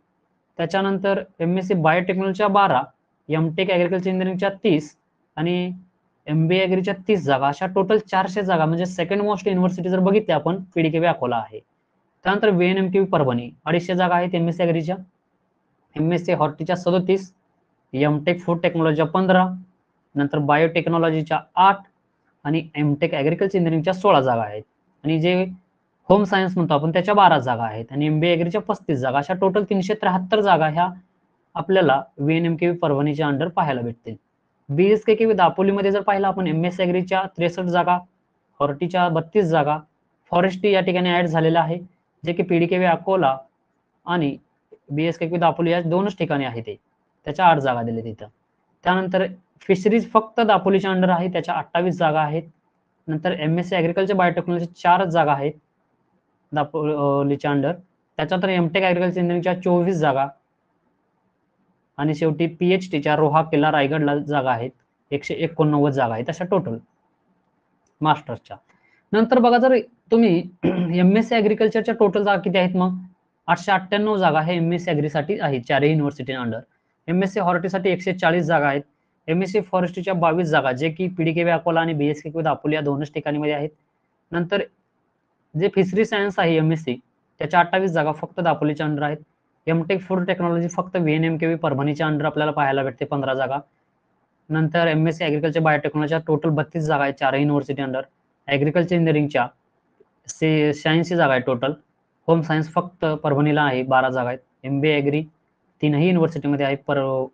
त्याच्यानंतर MSc बायोटेक्नॉलॉजीच्या 12, MTech ॲग्रिकल्चर इंजिनिअरिंगच्या 30 आणि MBA ॲग्रीच्या 30 जागा, अशा टोटल 400 जागा, म्हणजे सेकंड मोस्ट युनिव्हर्सिटी जर बघितली आपण PDKV अकोला आहे. त्यानंतर VNMQ परभणी 250 जागा आहेत MSc ॲग्रीच्या, MSc हॉर्टीच्या 37, MTech फूड टेक्नॉलॉजीच्या 15, नंतर बायोटेक्नॉलॉजीच्या 8 आणि MTech ॲग्रिकल्चर इंजिनिअरिंगच्या 16 जागा आहेत आणि जे होम सायन्स म्हणतो आपण त्याच्या 12 जागा आहेत आणि MBA ॲग्रीच्या 35 जागा, अशा टोटल 373 जागा ह्या आपल्याला VNMQ परभणीच्या अंडर पाहायला भेटतील. BSKKB दापोलीमध्ये जर पाहिलं आपण MS ॲग्रीच्या 63 जागा, हॉर्टीच्या 32 जागा, फॉरेस्ट्री या ठिकाणी ऍड झालेला आहे, जे की PDKB अकोला आणि BSKKB दापोली या दोनच ठिकाणी आहे ते, त्याच्या 8 जागा दिल्या तिथं. त्यानंतर फिशरीज फक्त दापोलीच्या अंडर आहे, त्याच्या 28 जागा आहेत. नंतर MSc ॲग्रिकल्चर बायोटेक्नॉलॉजी 4 जागा आहेत दापोलीच्या अंडर. त्याच्यानंतर एमटेक ॲग्रिकल्चर इंजिनिअरिंगच्या 24 जागा आणि शेवटी PhDच्या रोहा किल्ला रायगडला जागा आहेत, 189 जागा आहेत अशा टोटल मास्टर्सच्या. नंतर बघा जर तुम्ही MSc ॲग्रिकल्चरच्या टोटल जागा किती आहेत मग 898 जागा हे MSc ॲग्रीसाठी आहेत चारही युनिव्हर्सिटी अंडर. MSc हॉर्टीसाठी 140 जागा आहेत. MSc फॉरेस्ट्रीच्या 22 जागा जे की PDKB अकोला आणि BSKKB दापोली या दोनच ठिकाणी मध्ये आहेत. नंतर जे फिशरी सायन्स आहे MSc त्याच्या 28 जागा फक्त दापोलीच्या अंडर आहेत. एमटेक फूड टेक्नॉलॉजी फक्त VNMKV परभणीच्या अंडर आपल्याला पाहायला भेटते 15 जागा. नंतर MSc ॲग्रिकल्चर बायोटेक्नॉलॉजीच्या टोटल 32 जागा आहेत चारही युनिव्हर्सिटी अंडर. ॲग्रिकल्चर इंजिनिअरिंगच्या 86 जागा आहेत टोटल. होम सायन्स फक्त परभणीला आहे 12 जागा आहेत. MBA ॲग्री तीनही युनिव्हर्सिटीमध्ये आहे,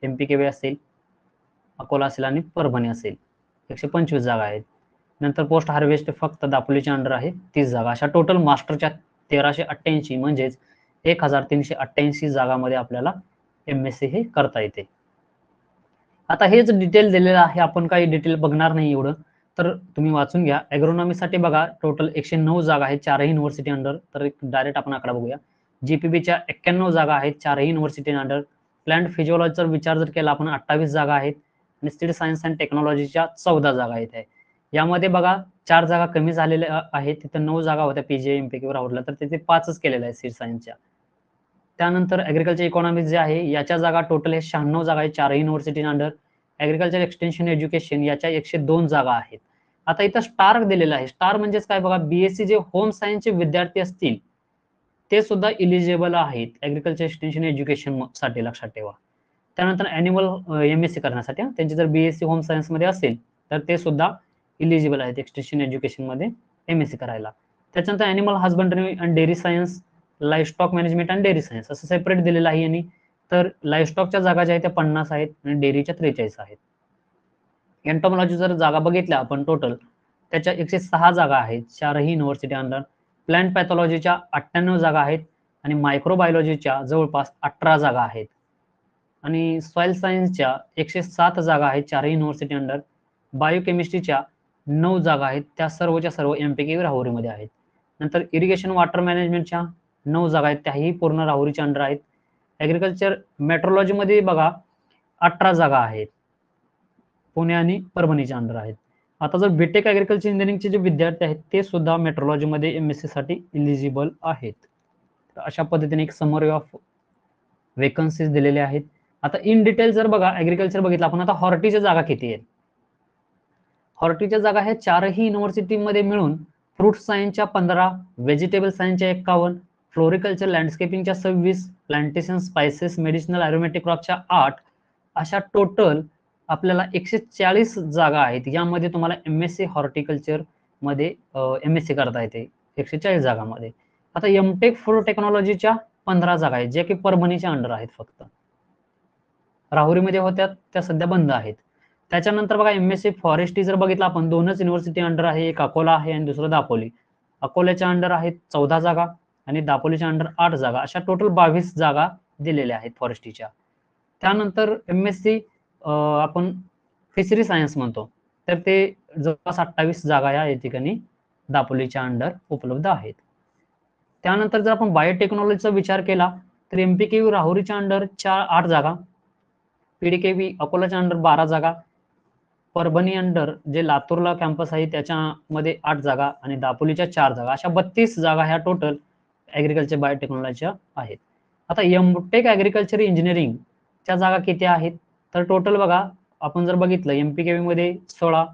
MPKB असेल, अकोला असेल आणि परभणी असेल, 125 जागा आहेत. नंतर पोस्ट हार्वेस्ट फक्त दापोलीच्या अंडर आहे 30 जागा. अशा टोटल मास्टरच्या 1388 म्हणजेच 1388 जागामध्ये आपल्याला MSc हे करता येते. आता हेच डिटेल दिलेलं आहे, आपण काही डिटेल बघणार नाही एवढं, तर तुम्ही वाचून घ्या. ॲग्रोनॉमीसाठी बघा टोटल 109 जागा आहेत चारही युनिव्हर्सिटी अंडर. तर डायरेक्ट आपण आकडा बघूया. GPBच्या 91 जागा आहेत चारही युनिव्हर्सिटी अंडर. प्लांट फिजिओलॉजीचा विचार जर केला आपण 28 जागा आहेत आणि सीड सायन्स अँड टेक्नॉलॉजीच्या 14 जागा आहेत. यामध्ये बघा 4 जागा कमी झालेल्या आहेत, तिथं 9 जागा होत्या PGI MPKB राहुलला, तर तिथे 5च केलेल्या आहेत सीड सायन्सच्या. त्यानंतर ॲग्रिकल्चर इकॉनॉमिक्स जे आहे याच्या जागा टोटल हे 96 जागा आहेत चारही university under. Agriculture extension education याच्या 102 जागा आहेत. आता इथं स्टार दिलेला आहे. स्टार म्हणजेच काय बघा, BSc जे होम सायन्सचे विद्यार्थी असतील ते सुद्धा इलिजिबल आहेत ॲग्रिकल्चर एक्सटेन्शन एज्युकेशन साठी, लक्षात ठेवा. त्यानंतर ॲन्युअल MSc करण्यासाठी त्यांची जर BSc होम सायन्स मध्ये असेल तर ते सुद्धा इलिजिबल आहेत एक्सटेन्शन एज्युकेशन मध्ये MSc करायला. त्याच्यानंतर animal husbandry and dairy science, livestock management and dairy science असं सेपरेट दिलेलं आहे यांनी. तर लाईव्हस्टॉकच्या जागा ज्या आहेत त्या 50 आहेत आणि डेअरीच्या 43 आहेत. एंटोमॉलॉजी जर जागा बघितल्या आपण टोटल त्याच्या 106 जागा आहेत चारही युनिव्हर्सिटी अंडर. प्लांट पॅथॉलॉजीच्या 98 जागा आहेत आणि मायक्रोबायोलॉजीच्या जवळपास 18 जागा आहेत आणि सॉइल सायन्सच्या 107 जागा आहेत चारही युनिव्हर्सिटी अंडर. बायोकेमिस्ट्रीच्या 9 जागा आहेत, त्या सर्वच्या सर्व MPKB राहुरीमध्ये आहेत. नंतर इरिगेशन वॉटर मॅनेजमेंटच्या 9 जागा आहेत, त्याही पूर्ण राहुरीच्या अंडर आहेत. ॲग्रिकल्चर मेट्रोलॉजीमध्ये बघा 18 जागा आहेत, पुणे आणि परभणीच्या अंडर आहेत. आता जर बीटेक ॲग्रिकल्चर इंजिनिअरिंगचे जे विद्यार्थी आहेत ते सुद्धा मेट्रोलॉजीमध्ये MSc साठी इलिजिबल आहेत. अशा पद्धतीने एक समरी ऑफ वेकन्सीज दिलेले आहेत. आता इन डिटेल जर बघा ॲग्रिकल्चर बघितलं आपण, आता हॉर्टीच्या जागा किती आहेत. हॉर्टीच्या जागा ह्या चारही युनिव्हर्सिटीमध्ये मिळून फ्रूट सायन्सच्या 15, व्हेजिटेबल सायन्सच्या 51, फ्लोरिकल्चर लँडस्केपिंगच्या 26, प्लांटेशन स्पायसेस मेडिसिनल ॲरोमॅटिक क्रॉपच्या 8, अशा टोटल आपल्याला 140 जागा आहेत. यामध्ये तुम्हाला MSc हॉर्टिकल्चर मध्ये MSc करता येते 140 जागांमध्ये. आता एमटेक फूड टेक्नॉलॉजीच्या 15 जागा आहेत ज्या की परभणीच्या अंडर आहेत, फक्त राहुरीमध्ये होत्या त्या सध्या बंद आहेत. त्याच्यानंतर बघा MSc फॉरेस्ट्री जर बघितलं आपण, दोनच युनिव्हर्सिटी अंडर आहे, एक अकोला आहे आणि दुसरं दापोली. अकोल्याच्या अंडर आहेत 14 जागा आणि दापोलीच्या अंडर 8 जागा, अशा टोटल 22 जागा दिलेल्या आहेत फॉरेस्ट्रीच्या. त्यानंतर MSc आपण फिशरी सायन्स म्हणतो, तर ते जवळपास 28 जागा या ठिकाणी दापोलीच्या अंडर उपलब्ध आहेत. त्यानंतर जर आपण बायोटेक्नॉलॉजीचा विचार केला तर MPKB राहुरीच्या अंडर 8 जागा, PDKB अकोलाच्या अंडर 12 जागा, परभणी अंडर जे लातूरला कॅम्पस आहे त्याच्यामध्ये 8 जागा आणि दापोलीच्या 4 जागा, अशा 32 जागा ह्या टोटल ॲग्रिकल्चर बायोटेक्नॉलॉजीच्या आहेत. आता एमटेक ॲग्रिकल्चर इंजिनिअरिंग च्या जागा किती आहेत, तर टोटल बघा आपण जर बघितलं MPKB मध्ये 16,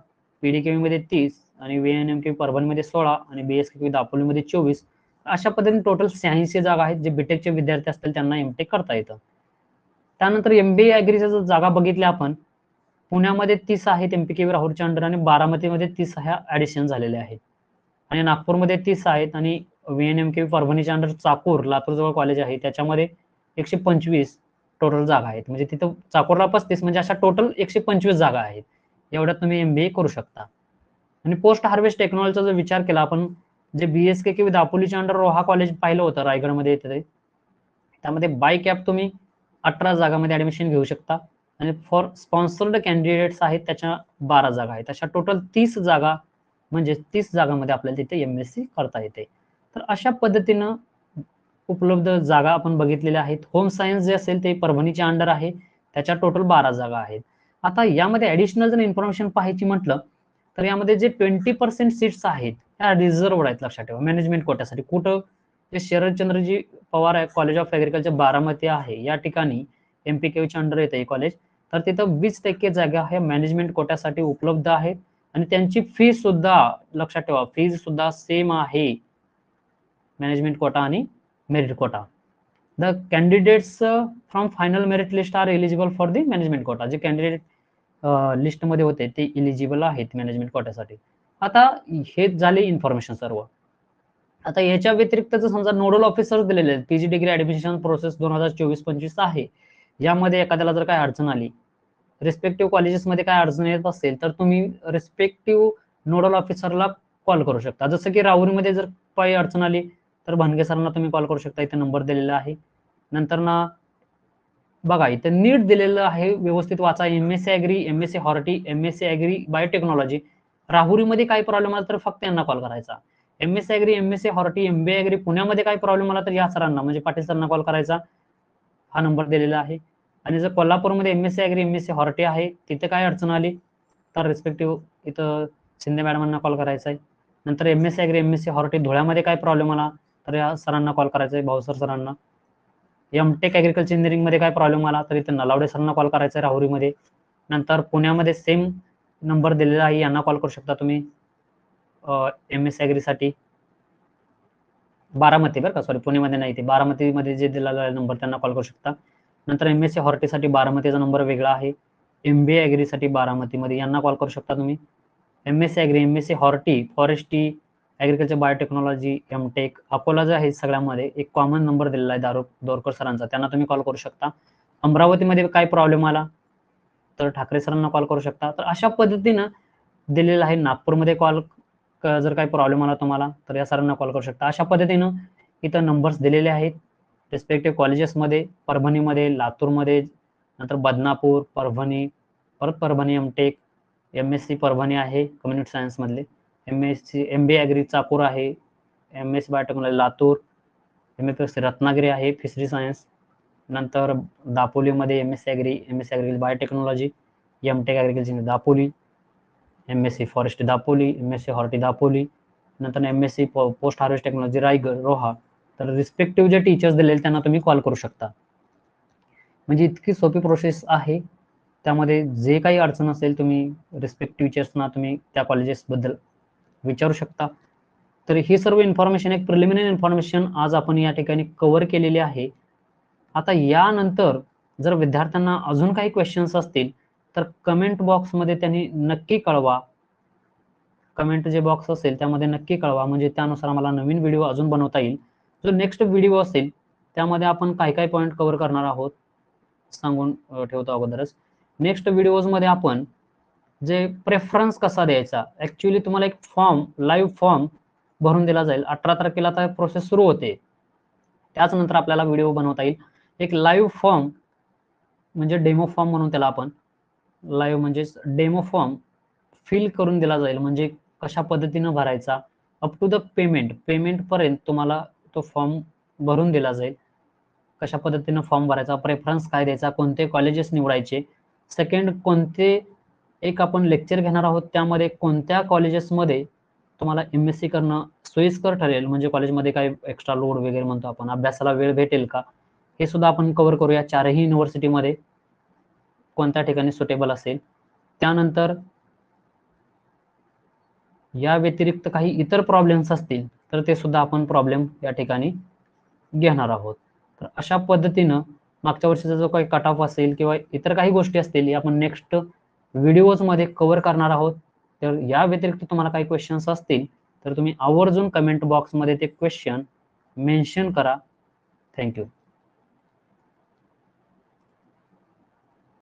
PDKB मध्ये 30 आणि VNMKV परभणीमध्ये 16 आणि BSKKB दापोलीमध्ये 24, अशा पद्धतीने टोटल 86 जागा आहेत जे बीटेकचे विद्यार्थी असतील त्यांना एमटेक करता येतं. त्यानंतर MBA ॲग्रीच्या जर जागा बघितल्या आपण, पुण्यामध्ये 30 आहेत MPKB राहुरीच्या अंडर आणि बारामतीमध्ये 30 ह्या ऍडिशन झालेल्या आहेत आणि नागपूरमध्ये 30 आहेत आणि VNMKV परभणीच्या अंडर चाकूर लातूर जवळ कॉलेज आहे त्याच्यामध्ये 125 टोटल जागा आहेत. म्हणजे तिथं चाकोरला 35 म्हणजे अशा टोटल 125 जागा आहेत. एवढ्यात तुम्ही MBA करू शकता. आणि पोस्ट हार्वेस्ट टेक्नॉलॉजीचा जर विचार केला आपण, जे BSK किंवा दापोलीच्या अंडर रोहा कॉलेज पाहिलं होतं रायगडमध्ये येतं ते, त्यामध्ये बाय कॅप तुम्ही 18 जागामध्ये ऍडमिशन घेऊ शकता आणि फॉर स्पॉन्सर्ड कॅन्डिडेट्स आहेत त्याच्या 12 जागा आहेत. अशा टोटल 30 जागा, म्हणजे 30 जागामध्ये आपल्याला तिथे MSc करता येते. तर अशा पद्धतीनं उपलब्ध जागा आपण बघितलेल्या आहेत. होम सायन्स जे असेल ते परभणीच्या अंडर आहे, त्याच्या टोटल 12 जागा आहेत. आता यामध्ये ऍडिशनल जर इन्फॉर्मेशन पाहायची म्हटलं तर यामध्ये जे 20% सीट्स आहेत त्या रिझर्व्ड आहेत. लक्षात ठेवा, मॅनेजमेंट कोट्यासाठी. कुठं? जे Sharadchandraji Pawar college of agriculture Baramati आहे, या ठिकाणी MPKच्या अंडर येते हे कॉलेज. तर तिथं 20% जागा ह्या मॅनेजमेंट कोट्यासाठी उपलब्ध आहेत आणि त्यांची फी सुद्धा लक्षात ठेवा, फीज सुद्धा सेम आहे मॅनेजमेंट कोटा आणि merit quota. The candidates from final merit list are eligible for the management quota. जे कॅन्डिडेट लिस्टमध्ये होते ते इलिजिबल आहेत मॅनेजमेंट कोट्यासाठी. आता हे झाले इन्फॉर्मेशन सर्व. आता याच्या व्यतिरिक्त जर समजा नोडल ऑफिसर्स दिलेले आहेत, PG डिग्री ऍडमिशन प्रोसेस 2024-25 आहे, यामध्ये एखाद्याला जर काय अडचण आली, रिस्पेक्टिव्ह कॉलेजेसमध्ये काय अडचण येत असेल तर तुम्ही रिस्पेक्टिव्ह नोडल ऑफिसरला कॉल करू शकता. जसं की राहुरीमध्ये जर काही अडचण आली तर भानगे सरांना तुम्ही कॉल करू शकता, इथे नंबर दिलेला आहे. नंतर ना बघा इथं नीट दिलेलं आहे, व्यवस्थित वाचा. MSc agri, MSc horti, MSc agri biotechnology. राहुरीमध्ये काय प्रॉब्लेम आला तर फक्त यांना कॉल करायचा. MSc agri, MSc horti, MBA agri पुण्यामध्ये काय प्रॉब्लेम आला तर या सरांना म्हणजे पाटील सरांना कॉल करायचा. हा नंबर दिलेला आहे. आणि जर कोल्हापूरमध्ये MSc ऍग्री, MSc हॉर्टी आहे, तिथे काय अडचण आली तर रिस्पेक्टिव्ह इथं शिंदे मॅडमांना कॉल करायचा आहे. नंतर MSc ऍग्री, MSc हॉर्टी धुळ्यामध्ये काय प्रॉब्लेम आला तर या सरांना कॉल करायचा आहे, भाऊसर सरांना. MTech ऍग्रिकल्चर इंजिनिअरिंग मध्ये काय प्रॉब्लेम आला तर इथे नलावडे सरांना कॉल करायचा आहे राहुरीमध्ये. नंतर पुण्यामध्ये सेम नंबर दिलेला आहे, यांना कॉल करू शकता तुम्ही MSc ऍग्री साठी. बारामती बरं का, सॉरी पुण्यामध्ये नाही, ते बारामतीमध्ये जे दिलेला आहे नंबर त्यांना कॉल करू शकता. नंतर MSc हॉर्टीसाठी बारामतीचा नंबर वेगळा आहे. MBA ऍग्रीसाठी बारामतीमध्ये यांना कॉल करू शकता तुम्ही. MSc agri, MSc horti, forestry, agriculture biotechnology, MTech Akola जे आहे सगळ्यामध्ये एक कॉमन नंबर दिलेला आहे दोरकर सरांचा, त्यांना तुम्ही कॉल करू शकता. अमरावतीमध्ये काय प्रॉब्लेम आला तर ठाकरे सरांना कॉल करू शकता. तर अशा पद्धतीनं दिलेलं आहे. नागपूरमध्ये कॉल जर काही प्रॉब्लेम आला तुम्हाला तर या सरांना कॉल करू शकता. अशा पद्धतीनं इथं नंबर्स दिलेले आहेत रिस्पेक्टिव्ह कॉलेजेसमध्ये. परभणीमध्ये, लातूरमध्ये, नंतर बदनापूर, परभणी, परत परभणी MTech, MSc परभणी आहे कम्युनिटी सायन्स मधले, MSc MBA ऍग्री चाकूर आहे, MSc biotechnology Latur, MFSc Ratnagiri आहे फिशरी सायन्स. नंतर दापोलीमध्ये MSc agri, MSc agri biotechnology, MTech agriculture Dapoli, MSc forest Dapoli, MSc horti Dapoli, नंतर MSc post harvest technology Raigad Roha. तर रिस्पेक्टिव्ह जे टीचर्स दिलेले त्यांना तुम्ही कॉल करू शकता. म्हणजे इतकी सोपी प्रोसेस आहे. त्यामध्ये जे काही अडचण असेल तुम्ही रिस्पेक्टिव्ह टीचर्सना तुम्ही त्या कॉलेजेसबद्दल विचारू शकता. तर ही सर्व इन्फॉर्मेशन, एक प्रिलिमिनरी इन्फॉर्मेशन आज आपण या ठिकाणी कव्हर केलेली आहे. आता यानंतर जर विद्यार्थ्यांना अजून काही क्वेश्चन्स असतील तर कमेंट बॉक्समध्ये त्यांनी नक्की कळवा. कमेंट जे बॉक्स असेल त्यामध्ये नक्की कळवा, म्हणजे त्यानुसार आम्हाला नवीन व्हिडिओ अजून बनवता येईल. जो नेक्स्ट व्हिडिओ असेल त्यामध्ये आपण काय काय पॉईंट कव्हर करणार आहोत सांगून ठेवतो अगोदरच. नेक्स्ट व्हिडिओजमध्ये आपण जे प्रेफरन्स कसा द्यायचा, ऍक्च्युअली तुम्हाला एक फॉर्म, लाईव्ह फॉर्म भरून दिला जाईल. 18 तारखेला आता प्रोसेस सुरू होते, त्याच नंतर आपल्याला व्हिडिओ बनवता येईल. एक लाईव्ह फॉर्म म्हणजे डेमो फॉर्म म्हणून त्याला आपण, लाईव्ह म्हणजे डेमो फॉर्म फिल करून दिला जाईल, म्हणजे कशा पद्धतीनं भरायचा अप टू द पेमेंट पर्यंत तुम्हाला तो फॉर्म भरून दिला जाईल. कशा पद्धतीनं फॉर्म भरायचा, प्रेफरन्स काय द्यायचा, कोणते कॉलेजेस निवडायचे, सेकंड कोणते एक आपण लेक्चर घेणार आहोत त्यामध्ये कोणत्या कॉलेजेसमध्ये तुम्हाला MSc करणं सोयीस्कर ठरेल, म्हणजे कॉलेजमध्ये काही एक्स्ट्रा लोड वगैरे म्हणतो आपण, अभ्यासाला वेळ भेटेल का, हे सुद्धा आपण कव्हर करूया. चारही युनिव्हर्सिटीमध्ये कोणत्या ठिकाणी सुटेबल असेल. त्यानंतर या व्यतिरिक्त काही इतर प्रॉब्लेम्स असतील तर ते सुद्धा आपण प्रॉब्लेम या ठिकाणी घेणार आहोत. तर अशा पद्धतीनं मागच्या वर्षीचा जो काही कट ऑफ असेल किंवा इतर काही गोष्टी असतील या आपण नेक्स्ट व्हिडिओजमध्ये कव्हर करणार आहोत. तर या व्यतिरिक्त तुम्हाला काही क्वेश्चन्स असतील तर तुम्ही आवर्जून कमेंट बॉक्समध्ये ते क्वेश्चन मेन्शन करा. थँक्यू.